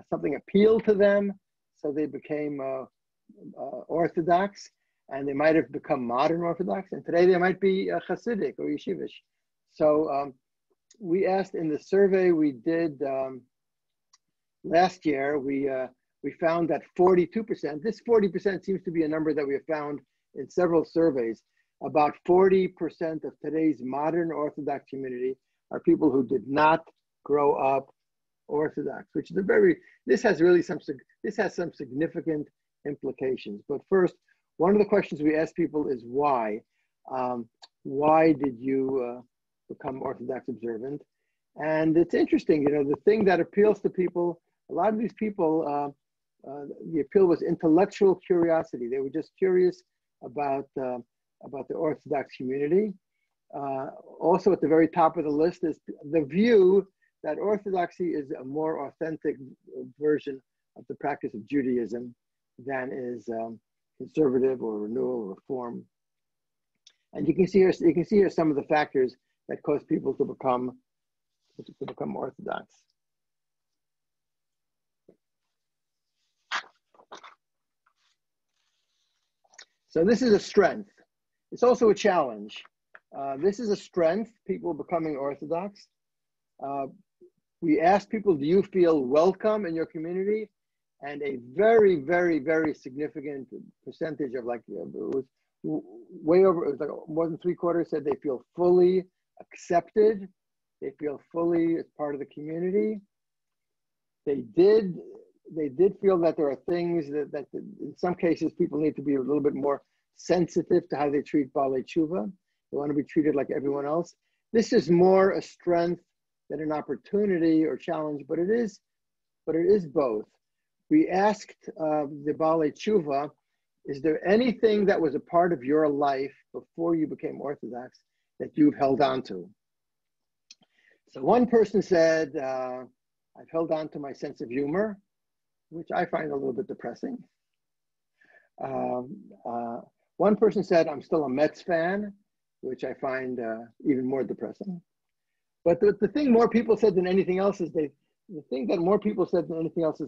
something appealed to them, so they became Orthodox, and they might have become modern Orthodox, and today they might be Hasidic or Yeshivish. So we asked in the survey we did last year, we found that 42%, this 40% seems to be a number that we have found in several surveys, about 40% of today's modern Orthodox community are people who did not grow up Orthodox, which is a very, this has some significant implications. But first, one of the questions we ask people is why? Why did you become Orthodox observant? And it's interesting, you know, the thing that appeals to people, a lot of these people, the appeal was intellectual curiosity. They were just curious about the Orthodox community. Also at the very top of the list is the view that Orthodoxy is a more authentic version of the practice of Judaism than is conservative or renewal or reform. And you can see here some of the factors that cause people to become Orthodox. So this is a strength. It's also a challenge. This is a strength, people becoming Orthodox. We asked people, do you feel welcome in your community? And a very, very, very significant percentage of it was way over, it was like more than 3/4 said they feel fully accepted. They feel fully as part of the community. They did feel that there are things that in some cases people need to be a little bit more sensitive to how they treat Balei Tshuva. They want to be treated like everyone else. This is more a strength than an opportunity or challenge, but it is both. We asked the Balei Tshuva, is there anything that was a part of your life before you became Orthodox that you've held on to? So one person said, I've held on to my sense of humor, which I find a little bit depressing. One person said, I'm still a Mets fan, which I find even more depressing. But the thing more people said than anything else is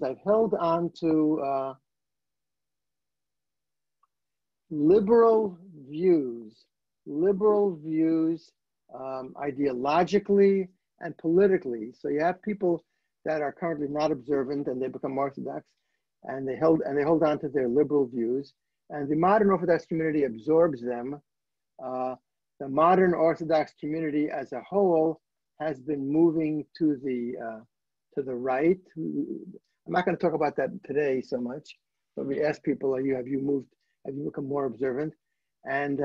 I've held on to liberal views ideologically and politically. So you have people that are currently not observant and they become Orthodox, and they hold on to their liberal views, and the modern Orthodox community absorbs them. The modern Orthodox community as a whole has been moving to the right. I'm not going to talk about that today so much, but we asked people, have you become more observant? And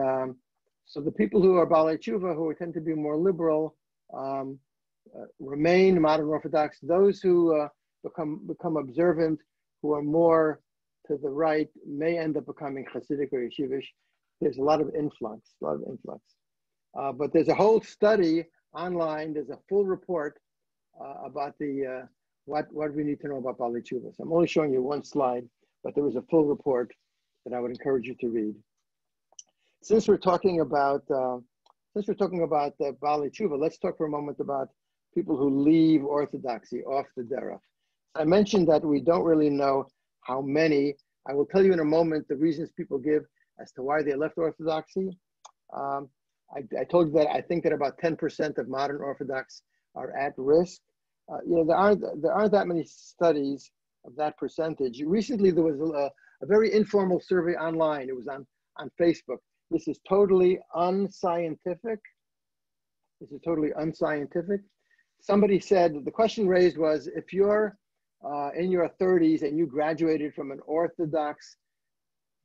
So the people who are Baalei Tshuva, who tend to be more liberal, remain modern Orthodox. Those who become observant, who are more to the right, may end up becoming Hasidic or Yeshivish. There's a lot of influx, but there's a whole study online. There's a full report about the what we need to know about Baalei Tshuva. So I'm only showing you one slide, but there was a full report that I would encourage you to read. Since we're talking about the Baalei Tshuva, let's talk for a moment about people who leave Orthodoxy off the derech. I mentioned that we don't really know how many. I will tell you in a moment the reasons people give as to why they left Orthodoxy. I told you that I think that about 10% of modern Orthodox are at risk. There aren't that many studies of that percentage. Recently, there was a very informal survey online. It was on Facebook. This is totally unscientific. Somebody said, the question raised was, if you're in your 30s and you graduated from an Orthodox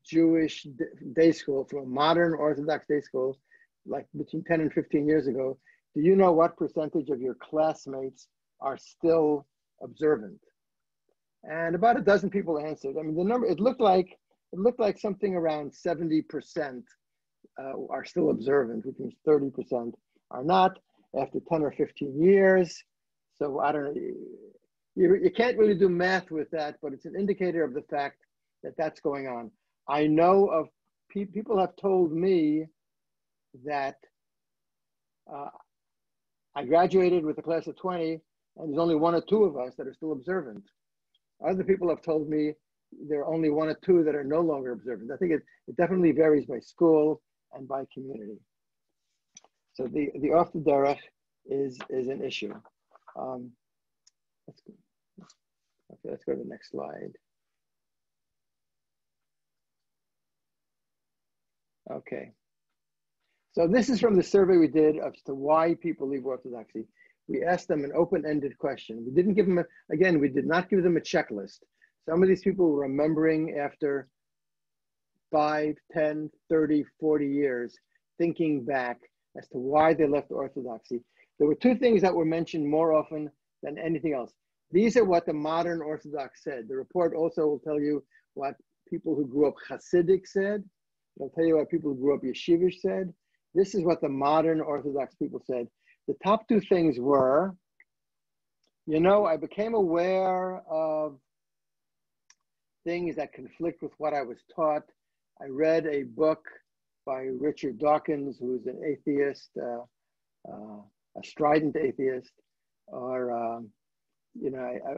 Jewish day school, from a modern Orthodox day school, like between 10 and 15 years ago, do you know what percentage of your classmates are still observant? And about a dozen people answered. I mean, the number, it looked like something around 70% are still observant, which means 30% are not after 10 or 15 years. So I don't know, you can't really do math with that, but it's an indicator of the fact that that's going on. I know of people have told me that I graduated with a class of 20 and there's only 1 or 2 of us that are still observant. Other people have told me there are only 1 or 2 that are no longer observant. I think it definitely varies by school and by community. So the off the derech is an issue. Let's go to the next slide. Okay. So this is from the survey we did as to why people leave Orthodoxy. We asked them an open-ended question. We didn't give them, we did not give them a checklist. Some of these people were remembering after 5, 10, 30, 40 years, thinking back as to why they left Orthodoxy. There were 2 things that were mentioned more often than anything else. These are what the modern Orthodox said. The report also will tell you what people who grew up Hasidic said. It'll tell you what people who grew up Yeshivish said. This is what the modern Orthodox people said. The top 2 things were, I became aware of things that conflict with what I was taught. I read a book by Richard Dawkins, who's an atheist, a strident atheist, or,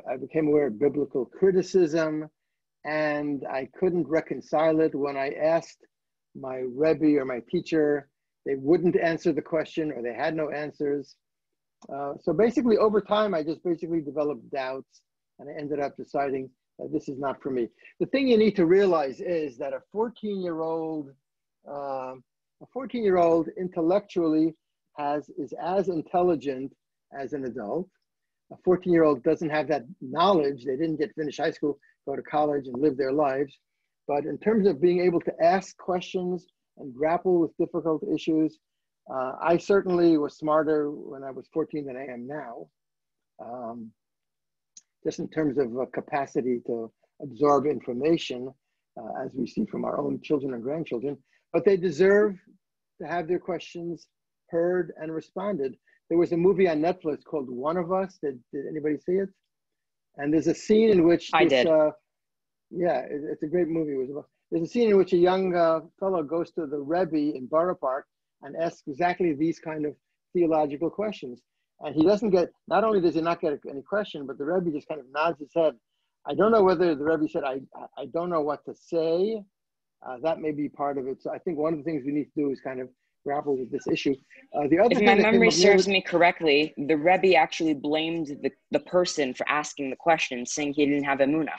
I became aware of biblical criticism, and I couldn't reconcile it. When I asked my Rebbe or my teacher, they wouldn't answer the question, or they had no answers. So basically, over time, I just basically developed doubts, and I ended up deciding that this is not for me. The thing you need to realize is that a 14-year-old intellectually is as intelligent as an adult. A 14-year-old doesn't have that knowledge. They didn't finish high school, go to college, and live their lives. But in terms of being able to ask questions and grapple with difficult issues, I certainly was smarter when I was 14 than I am now, just in terms of capacity to absorb information, as we see from our own children and grandchildren. But they deserve to have their questions heard and responded. There was a movie on Netflix called One of Us. Did anybody see it? And there's a scene in which I did. It's a great movie. There's a scene in which a young fellow goes to the Rebbe in Borough Park and asks exactly these kind of theological questions. And he doesn't get, not only does he not get any question, but the Rebbe just kind of nods his head. I don't know whether the Rebbe said, I don't know what to say. That may be part of it. So I think one of the things we need to do is kind of grapple with this issue. The other if thing my that memory serves me correctly, the Rebbe actually blamed the person for asking the question, saying he didn't have emunah.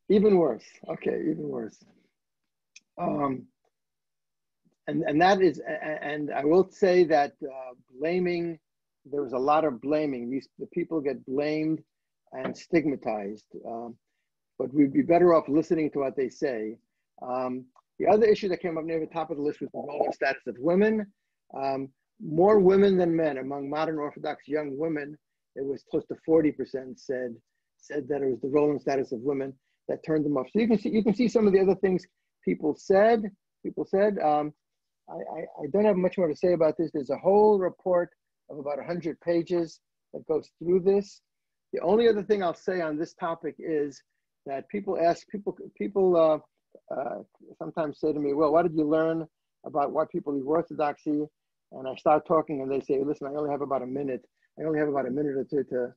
Even worse. Okay, even worse. And that is, and I will say that blaming, there was a lot of blaming. The people get blamed and stigmatized, but we'd be better off listening to what they say. The other issue that came up near the top of the list was the role and status of women. More women than men among modern Orthodox young women. It was close to 40% said that it was the role and status of women that turned them off. So you can see some of the other things people said. I don't have much more to say about this. There's a whole report of about 100 pages that goes through this. The only other thing I'll say on this topic is that people sometimes say to me, well, what did you learn about why people leave Orthodoxy? And I start talking and they say, listen, I only have about a minute. I only have about a minute or two to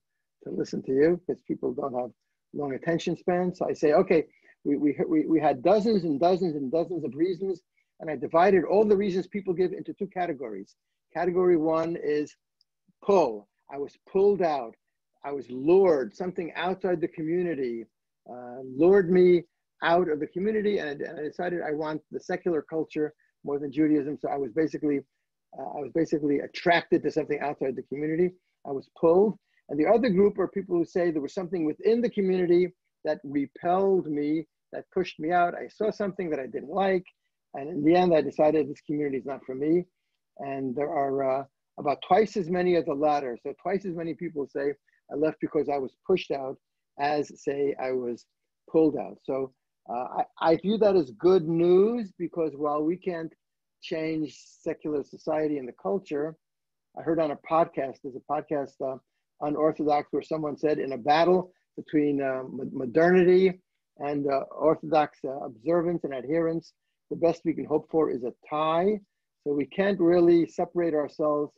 listen to you, because people don't have long attention spans. So I say, okay, we had dozens and dozens and dozens of reasons, and I divided all the reasons people give into two categories. Category one is pull. I was pulled out. I was lured. Something outside the community lured me out of the community, and I decided I want the secular culture more than Judaism. So I was basically attracted to something outside the community. I was pulled. And the other group are people who say there was something within the community that repelled me, that pushed me out. I saw something that I didn't like. And in the end, I decided this community is not for me. And there are about twice as many of the latter. So twice as many people say I left because I was pushed out as say I was pulled out. So I view that as good news, because while we can't change secular society and the culture, I heard on a podcast, there's a podcast Unorthodox, where someone said in a battle between modernity and Orthodox observance and adherence, the best we can hope for is a tie. So we can't really separate ourselves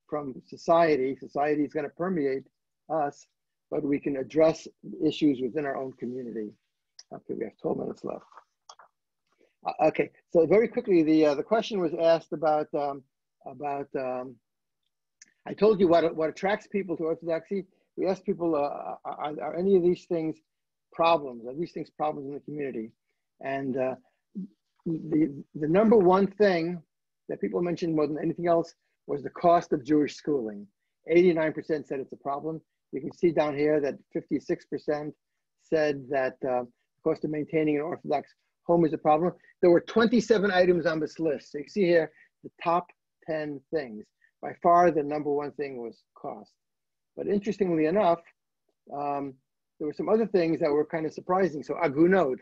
from society. Society is going to permeate us, but we can address issues within our own community. Okay, we have 12 minutes left. Okay, so very quickly, the question was asked about I told you what attracts people to Orthodoxy. We asked people, are any of these things problems? Are these things problems in the community? And the number one thing that people mentioned more than anything else was the cost of Jewish schooling. 89% said it's a problem. You can see down here that 56% said that the cost of maintaining an Orthodox home is a problem. There were 27 items on this list. So you see here the top 10 things. By far, the number one thing was cost. But interestingly enough, there were some other things that were kind of surprising. So agunot,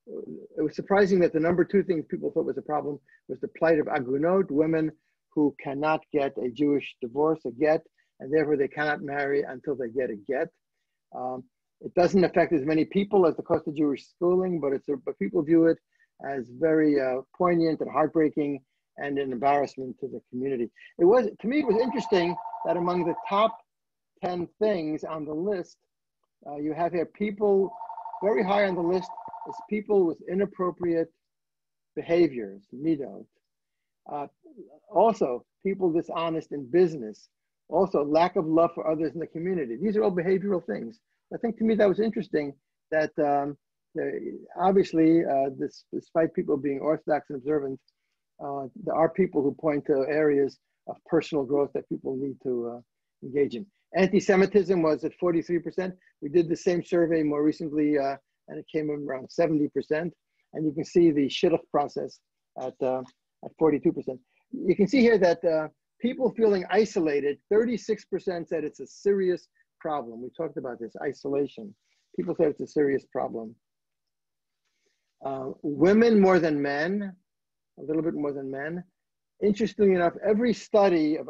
it was surprising that the number two thing people thought was a problem was the plight of agunot, women who cannot get a Jewish divorce, a get, and therefore they cannot marry until they get a get. It doesn't affect as many people as the cost of Jewish schooling, but people view it as very poignant and heartbreaking and an embarrassment to the community. To me, it was interesting that among the top 10 things on the list, you have here people, very high on the list is people with inappropriate behaviors, midot. Also, people dishonest in business. Also, lack of love for others in the community. These are all behavioral things. I think to me that was interesting that obviously, despite people being Orthodox and observant, there are people who point to areas of personal growth that people need to engage in. Anti-Semitism was at 43%. We did the same survey more recently, and it came in around 70%. And you can see the shidduch process at 42%. You can see here that people feeling isolated, 36% said it's a serious problem. We talked about this, isolation. People said it's a serious problem. Women more than men, a little bit more than men. Interestingly enough, every study of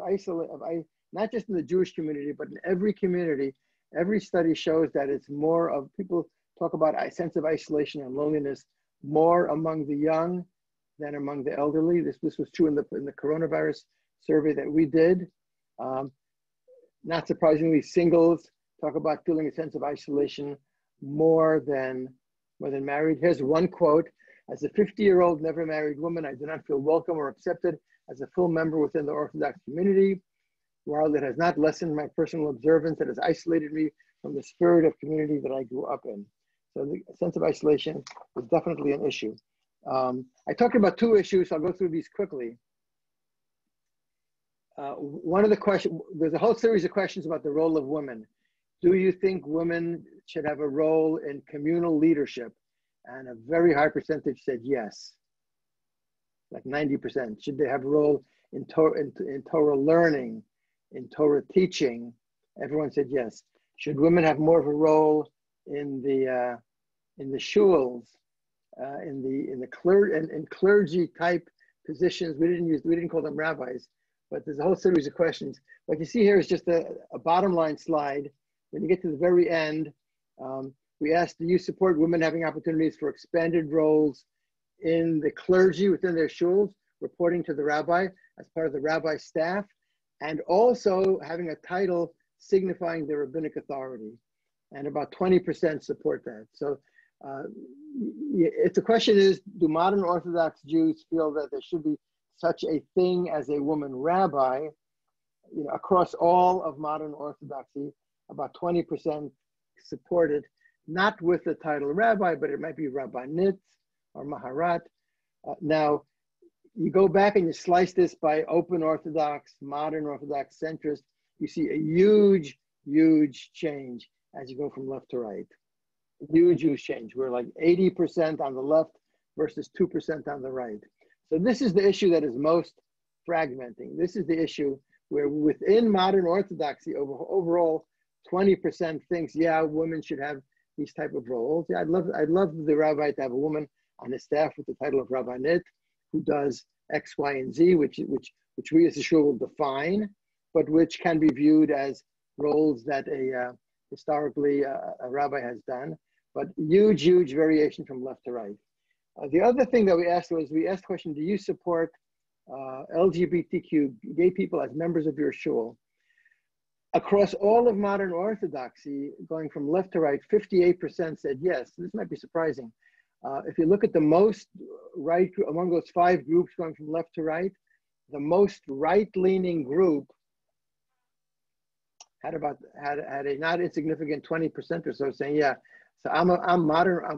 not just in the Jewish community, but in every community, every study shows that it's more of people talk about a sense of isolation and loneliness more among the young than among the elderly. This was true in the coronavirus survey that we did. Not surprisingly, singles talk about feeling a sense of isolation more than married. Here's one quote. As a 50-year-old never married woman, I do not feel welcome or accepted as a full member within the Orthodox community. While it has not lessened my personal observance, it has isolated me from the spirit of community that I grew up in. So the sense of isolation is definitely an issue. I talked about two issues, so I'll go through these quickly. One of the questions, there's a whole series of questions about the role of women. Do you think women should have a role in communal leadership? And a very high percentage said yes. like 90%. Should they have a role in Torah learning, in Torah teaching? Everyone said yes. Should women have more of a role in the shuls, in clergy type positions? We didn't call them rabbis, but there's a whole series of questions. What you see here is just a bottom line slide. When you get to the very end, we asked, do you support women having opportunities for expanded roles in the clergy within their shuls, reporting to the rabbi as part of the rabbi staff, and also having a title signifying their rabbinic authority? And about 20% support that. So if the question is, do modern Orthodox Jews feel that there should be such a thing as a woman rabbi? Across all of modern Orthodoxy, about 20% support it, not with the title rabbi, but it might be rabbinit or maharat. Now, you go back and you slice this by open Orthodox, modern Orthodox, centrist, you see a huge, huge change as you go from left to right. Huge, huge change. We're like 80% on the left versus 2% on the right. So this is the issue that is most fragmenting. This is the issue where within modern Orthodoxy, overall, 20% thinks, yeah, women should have these type of roles. Yeah, I'd love the rabbi to have a woman on his staff with the title of rabbinit who does X, Y, and Z, which we as a shul will define, but which can be viewed as roles that historically a rabbi has done. But huge, huge variation from left to right. The other thing that we asked the question, do you support LGBTQ gay people as members of your shul? Across all of modern Orthodoxy, going from left to right, 58% said yes. This might be surprising. If you look at the most right, among those 5 groups going from left to right, the most right-leaning group had a not insignificant 20% or so saying, yeah, so I'm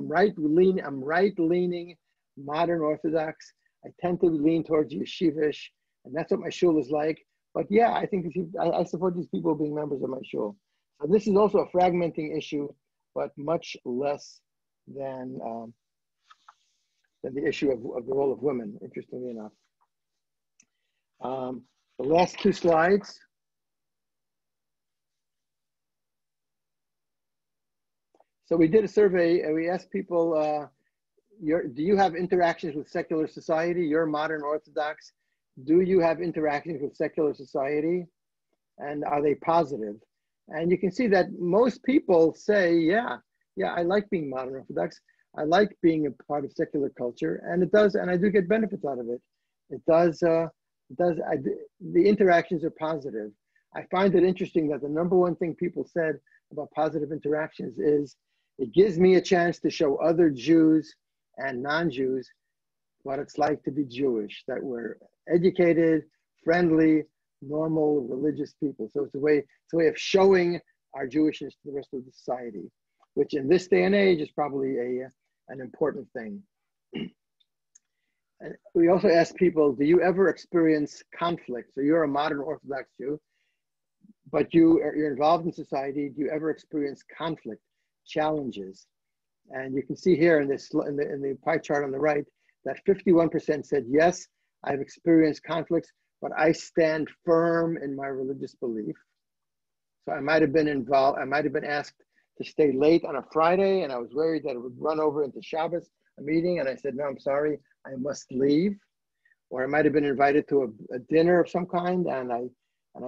right-leaning modern Orthodox. I tend to lean towards yeshivish, and that's what my shul is like. But yeah, I think I support these people being members of my shul. So this is also a fragmenting issue, but much less than the issue of the role of women, interestingly enough. The last 2 slides. So we did a survey and we asked people, do you have interactions with secular society? You're modern Orthodox. Do you have interactions with secular society? And are they positive? And you can see that most people say, yeah, I like being modern Orthodox. I like being a part of secular culture, and it does, and I do get benefits out of it. The interactions are positive. I find it interesting that the #1 thing people said about positive interactions is, it gives me a chance to show other Jews and non-Jews what it's like to be Jewish, that we're educated, friendly, normal, religious people. So it's a way of showing our Jewishness to the rest of the society, which in this day and age is probably an important thing. And we also ask people, do you ever experience conflict? So you're a modern Orthodox Jew, but you're involved in society. Do you ever experience conflict, challenges? And you can see here in the pie chart on the right that 51% said, yes, I've experienced conflicts, but I stand firm in my religious belief. So I might have been asked to stay late on a Friday, and I was worried that it would run over into Shabbos, a meeting, and I said, no, I'm sorry, I must leave. Or I might have been invited to a dinner of some kind, and I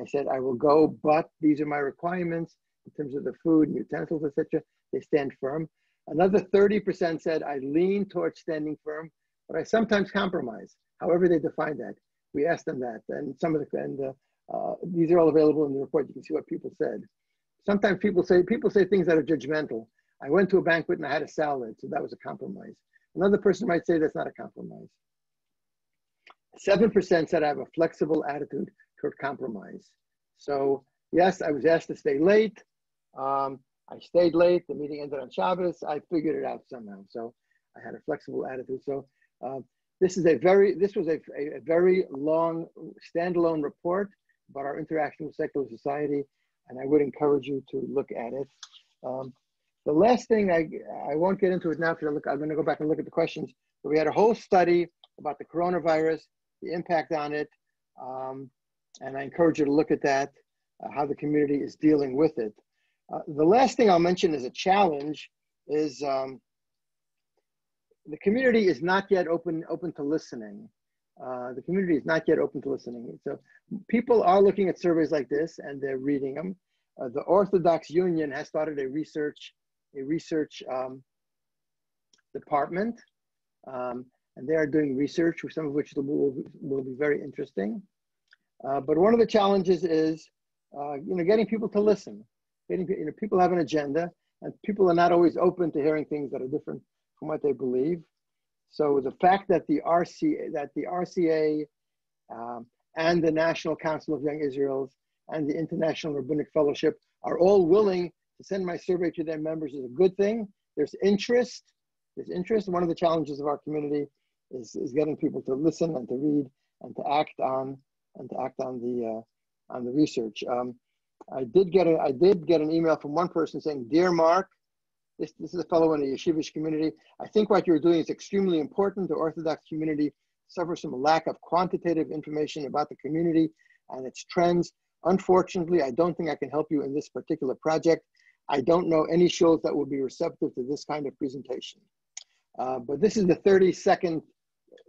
said, I will go, but these are my requirements in terms of the food and utensils, etc. They stand firm. Another 30% said, I lean towards standing firm, but I sometimes compromise, however they define that. We asked them that, and these are all available in the report. You can see what people said. Sometimes people say things that are judgmental. I went to a banquet and I had a salad, so that was a compromise. Another person might say that's not a compromise. 7% said I have a flexible attitude toward compromise. So yes, I was asked to stay late. I stayed late. The meeting ended on Shabbos. I figured it out somehow. So I had a flexible attitude. So this was a very long standalone report about our interaction with secular society, and I would encourage you to look at it. The last thing, I won't get into it now because I'm going to go back and look at the questions, but we had a whole study about the coronavirus, the impact on it, and I encourage you to look at that, how the community is dealing with it. The last thing I'll mention as a challenge is the community is not yet open to listening. The community is not yet open to listening. So people are looking at surveys like this and they're reading them. The Orthodox Union has started a research department, and they are doing research, some of which will be very interesting. But one of the challenges is, getting people to listen. People have an agenda, and people are not always open to hearing things that are different from what they believe. So the fact that the RCA and the National Council of Young Israels and the International Rabbinic Fellowship are all willing to send my survey to their members is a good thing. There's interest. One of the challenges of our community is getting people to listen and to read and to act on the research. I did get an email from one person saying, "Dear Mark, this is a fellow in the yeshivish community. I think what you're doing is extremely important. The Orthodox community suffers from a lack of quantitative information about the community and its trends. Unfortunately, I don't think I can help you in this particular project. I don't know any shuls that would be receptive to this kind of presentation." But this is the 32nd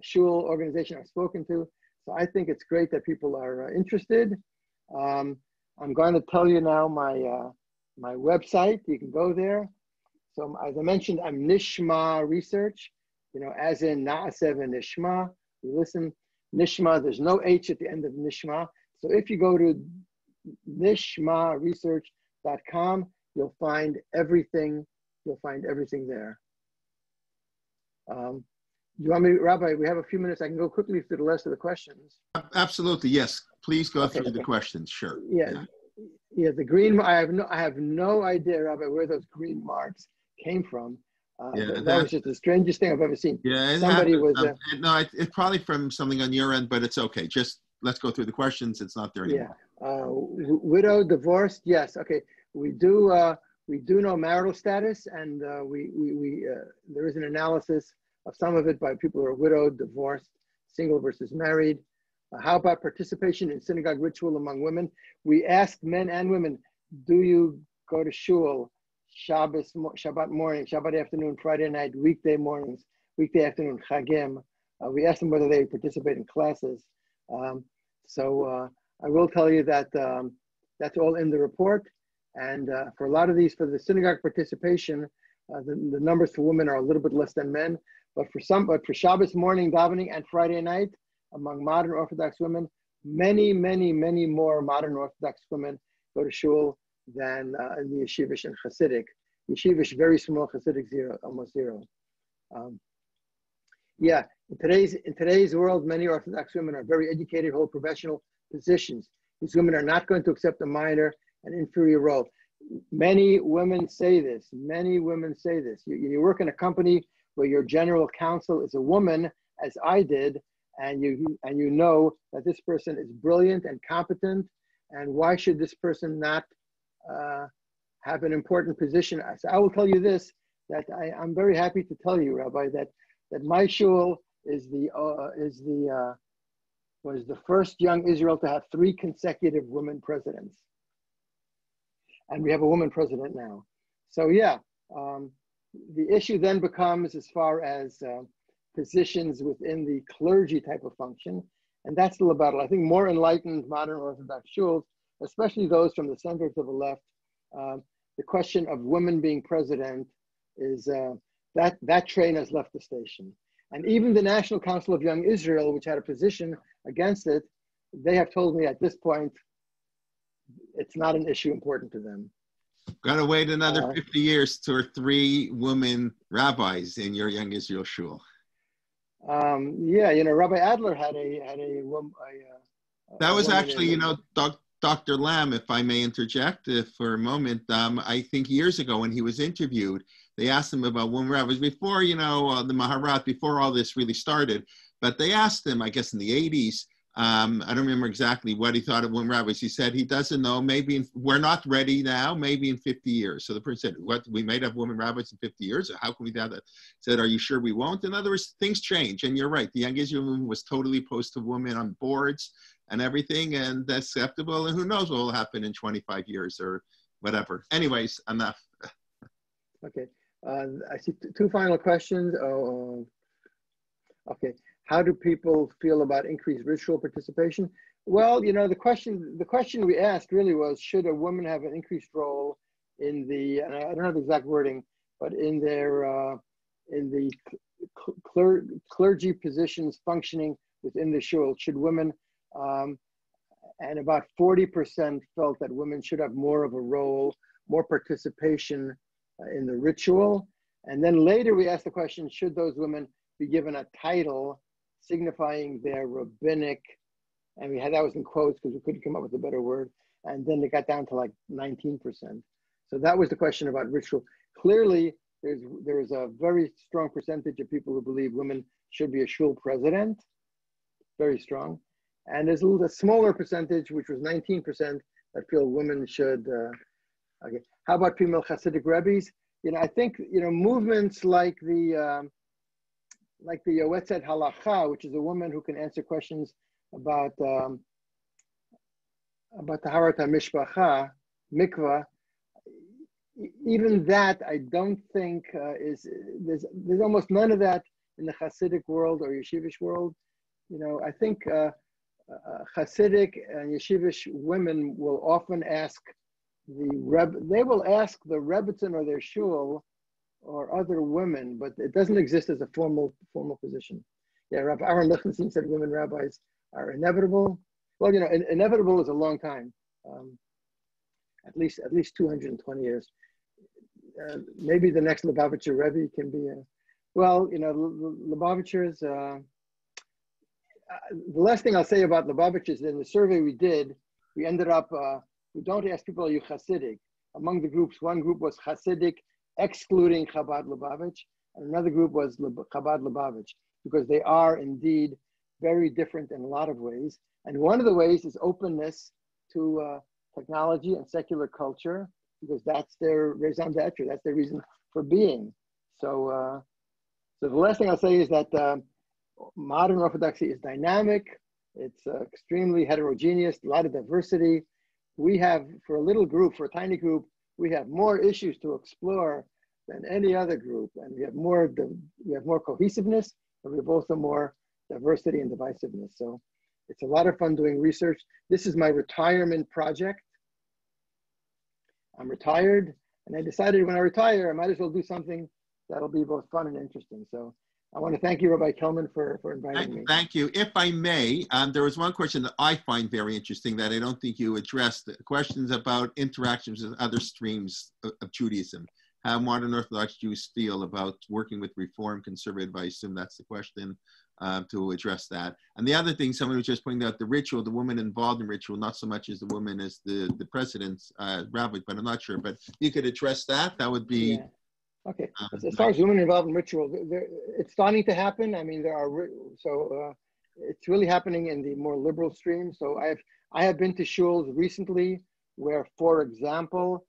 shul organization I've spoken to. So I think it's great that people are interested. I'm going to tell you now my website. You can go there. So as I mentioned, I'm Nishma Research, as in Na'aseh and Nishma. You listen, Nishma, there's no H at the end of Nishma. So if you go to nishmaresearch.com, you'll find everything there. You want me, Rabbi, we have a few minutes. I can go quickly through the rest of the questions. Absolutely, yes. Please go through the questions, sure. Yeah, the green, I have no idea, Rabbi, where those green marks came from. That was just the strangest thing I've ever seen. Yeah, somebody was. No, it's probably from something on your end, but it's okay. Just let's go through the questions. It's not there anymore. Yeah, widow, divorced, yes. Okay, we do know marital status, and there is an analysis of some of it by people who are widowed, divorced, single versus married. How about participation in synagogue ritual among women? We asked men and women, do you go to shul Shabbat morning, Shabbat afternoon, Friday night, weekday mornings, weekday afternoon, Chagim? We asked them whether they participate in classes. So I will tell you that that's all in the report. And for a lot of these, for the synagogue participation, the numbers for women are a little bit less than men. But for Shabbos morning davening and Friday night, among modern Orthodox women, many more modern Orthodox women go to shul than in the yeshivish and Hasidic. Yeshivish, very small, Hasidic zero, almost zero. Yeah, in today's world, many Orthodox women are very educated, hold professional positions. These women are not going to accept a minor and inferior role. Many women say this. You work in a company where your general counsel is a woman, as I did, and you know that this person is brilliant and competent, and why should this person not have an important position? So I will tell you this, that I'm very happy to tell you, Rabbi, that my shul was the first young Israel to have 3 consecutive women presidents. And we have a woman president now. So yeah, the issue then becomes as far as positions within the clergy type of function, and that's still a battle. I think more enlightened modern Orthodox shuls, especially those from the center to the left, the question of women being president is that train has left the station. And even the National Council of Young Israel, which had a position against it, they have told me at this point, it's not an issue important to them. Got to wait another 50 years for 3 women rabbis in your Young Israel shul. Yeah, Rabbi Adler had a that was actually, Dr. Lamb, if I may interject for a moment. I think years ago when he was interviewed, they asked him about women rabbis before, the Maharat, before all this really started. But they asked him, I guess in the 80s, I don't remember exactly what he thought of women rabbis. He said he doesn't know. Maybe we're not ready now. Maybe in 50 years. So the person said, "What? We might have women rabbis in 50 years? How can we do that?" He said, "Are you sure we won't?" In other words, things change. And you're right. The Young Israel movement was totally opposed to women on boards and everything, and that's acceptable. And who knows what will happen in 25 years or whatever. Anyways, enough. Okay. I see two final questions. Okay. How do people feel about increased ritual participation? Well, you know, the question we asked really was, should a woman have an increased role in the, and I don't have the exact wording, but in their, in the clergy positions functioning within the shul, should women, and about 40% felt that women should have more of a role, more participation in the ritual. And then later we asked the question, should those women be given a title signifying their rabbinic, and we had, that was in quotes because we couldn't come up with a better word, and then it got down to like 19%. So that was the question about ritual. Clearly, there's a very strong percentage of people who believe women should be a shul president, very strong. And there's a smaller percentage, which was 19%, that feel women should, okay. How about female Hasidic Rebbies? You know, I think, you know, movements like the Yoetzet Halacha, which is a woman who can answer questions about the Taharat HaMishpacha, mikvah, even that I don't think there's almost none of that in the Hasidic world or Yeshivish world. You know, I think Hasidic and Yeshivish women will often ask they will ask the Rebbitzin or their shul or other women, but it doesn't exist as a formal position. Yeah, Rabbi Aaron Lichtenstein said women rabbis are inevitable. Well, you know, inevitable is a long time, at least 220 years. Maybe the next Lubavitcher Rebbe can be well, you know, Lubavitchers. The last thing I'll say about Lubavitchers, in the survey we did, we ended up, we don't ask people, are you Hasidic? Among the groups, one group was Hasidic, excluding Chabad Lubavitch, and another group was Chabad Lubavitch, because they are indeed very different in a lot of ways. And one of the ways is openness to technology and secular culture, because that's their raison d'etre, that's their reason for being. So, so the last thing I'll say is that modern Orthodoxy is dynamic, it's extremely heterogeneous, a lot of diversity. We have, for a little group, for a tiny group, we have more issues to explore than any other group, and we have more cohesiveness, and we have also more diversity and divisiveness. So it's a lot of fun doing research. This is my retirement project. I'm retired, and I decided when I retire, I might as well do something that'll be both fun and interesting. So I want to thank you, Rabbi Kelman, for inviting me. Thank you. If I may, there was one question that I find very interesting that I don't think you addressed, questions about interactions with other streams of Judaism. How modern Orthodox Jews feel about working with Reform, Conservative, I assume that's the question, to address that. And the other thing, someone was just pointing out the ritual, the woman involved in ritual, not so much as the woman as the president's rabbi, but I'm not sure. But you could address that, that would be... Yeah. Okay, as far as women involved in ritual, it's starting to happen. I mean, it's really happening in the more liberal stream. So I have been to shuls recently where, for example,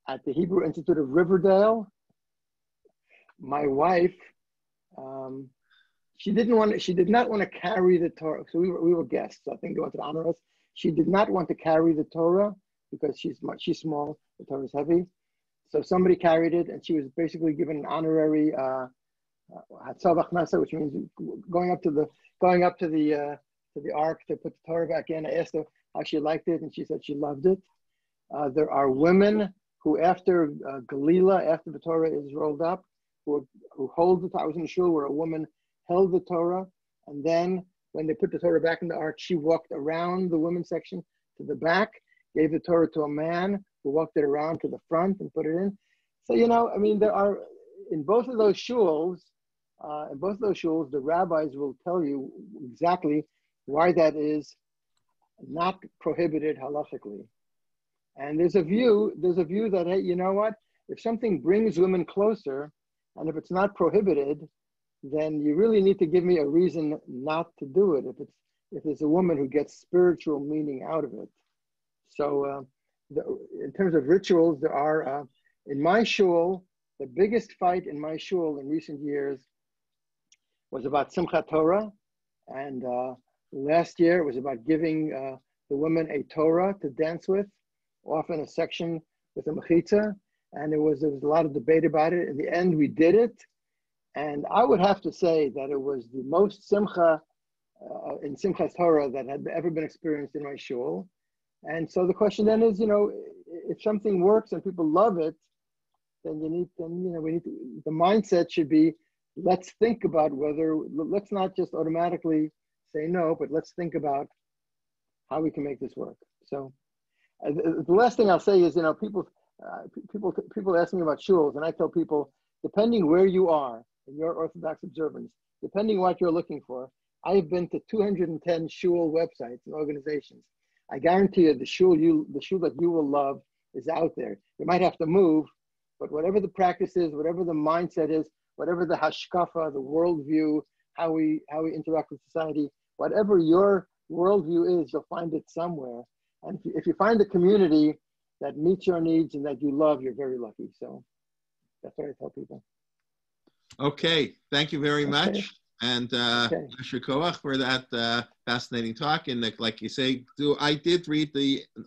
at the Hebrew Institute of Riverdale, my wife, she did not want to carry the Torah. So we were guests. I think they wanted to honor us. She did not want to carry the Torah because she's small. The Torah is heavy, so somebody carried it, and she was basically given an honorary hatzavach nasa, which means going up to the ark to put the Torah back in. I asked her how she liked it, and she said she loved it. There are women who, after Galila, after the Torah is rolled up, who hold the Torah. I was in a shul where a woman held the Torah, and then when they put the Torah back in the ark, she walked around the women's section to the back, gave the Torah to a man who walked it around to the front and put it in. So, you know, I mean, there are, in both of those shuls, the rabbis will tell you exactly why that is not prohibited halachically. And there's a view that, hey, you know what? If something brings women closer, and if it's not prohibited, then you really need to give me a reason not to do it if it's a woman who gets spiritual meaning out of it. So in terms of rituals, there are, in my shul, the biggest fight in my shul in recent years was about Simchat Torah. And last year it was about giving the women a Torah to dance with, often a section with a mechitza. And there was a lot of debate about it. In the end, we did it. And I would have to say that it was the most simcha in Simchat Torah that had ever been experienced in my shul. And so the question then is, if something works and people love it, then we need to, the mindset should be, let's think about let's not just automatically say no, but let's think about how we can make this work. So the last thing I'll say is, people ask me about shuls, and I tell people, depending where you are in your Orthodox observance, depending what you're looking for, I've been to 210 shul websites and organizations. I guarantee you the shul that you will love is out there. You might have to move, but whatever the practice is, whatever the mindset is, whatever the hashkafa, the worldview, how we interact with society, whatever your worldview is, you'll find it somewhere. And if you find a community that meets your needs and that you love, you're very lucky. So that's what I tell people. Okay, thank you very much. And Yasher Koach for that fascinating talk. And like you say, I did read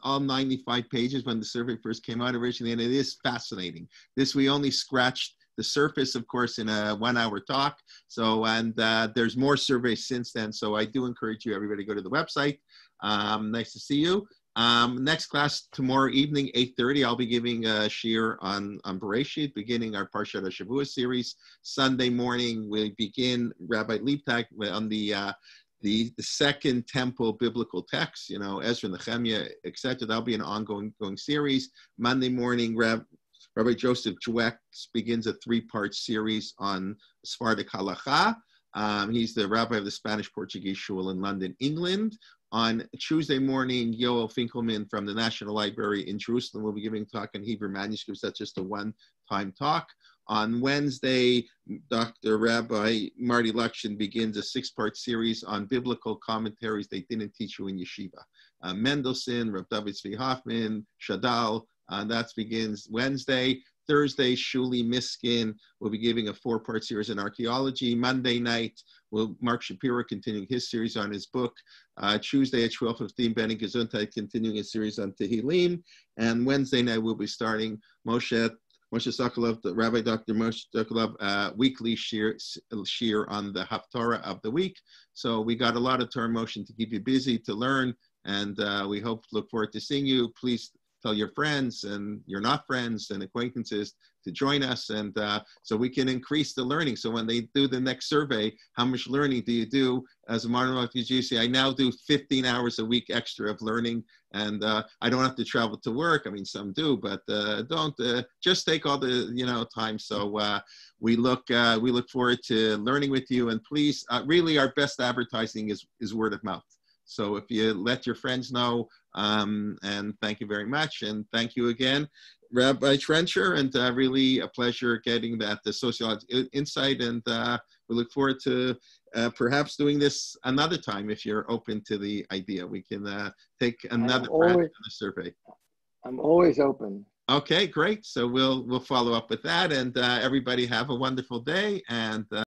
all 95 pages when the survey first came out originally, and it is fascinating. We only scratched the surface, of course, in a 1-hour talk. So, and there's more surveys since then. So I do encourage you, everybody, to go to the website. Nice to see you. Next class tomorrow evening, 8:30, I'll be giving a shiur on Bereshit, beginning our Parshat HaShavua series. Sunday morning, we begin Rabbi Liebtag on the Second Temple biblical text, Ezra, Nehemiah, etc. That'll be an ongoing series. Monday morning, Rabbi Joseph Dweck begins a 3-part series on Sephardic Halacha. He's the rabbi of the Spanish-Portuguese Shul in London, England. On Tuesday morning, Yoel Finkelman from the National Library in Jerusalem will be giving a talk on Hebrew manuscripts. That's just a one-time talk. On Wednesday, Dr. Rabbi Marty Lukshin begins a 6-part series on biblical commentaries they didn't teach you in yeshiva. Mendelssohn, Rav David Zvi Hoffman, Shadal, that begins Wednesday. Thursday, Shuli Miskin will be giving a 4-part series on archaeology. Monday night, Mark Shapiro continuing his series on his book. Tuesday at 12:15, Benny Gesundheit continuing his series on Tehillim. And Wednesday night, we'll be starting Moshe Sokolov, the Rabbi Dr. Moshe Sokolov, weekly shiur on the Haftarah of the week. So we got a lot of Torah motion to keep you busy, to learn, and we look forward to seeing you. Please tell your friends and your not friends and acquaintances to join us, and so we can increase the learning. So when they do the next survey, how much learning do you do as a modern Orthodox Jew? I now do 15 hours a week extra of learning, and I don't have to travel to work. I mean, some do, but don't just take all the time. So we look forward to learning with you, and please, really, our best advertising is word of mouth. So if you let your friends know, and thank you very much, and thank you again, Rabbi Trencher, and really a pleasure getting the sociological insight, and we look forward to perhaps doing this another time if you're open to the idea. We can take another round of the survey. I'm always open. Okay, great. So we'll follow up with that, and everybody have a wonderful day, and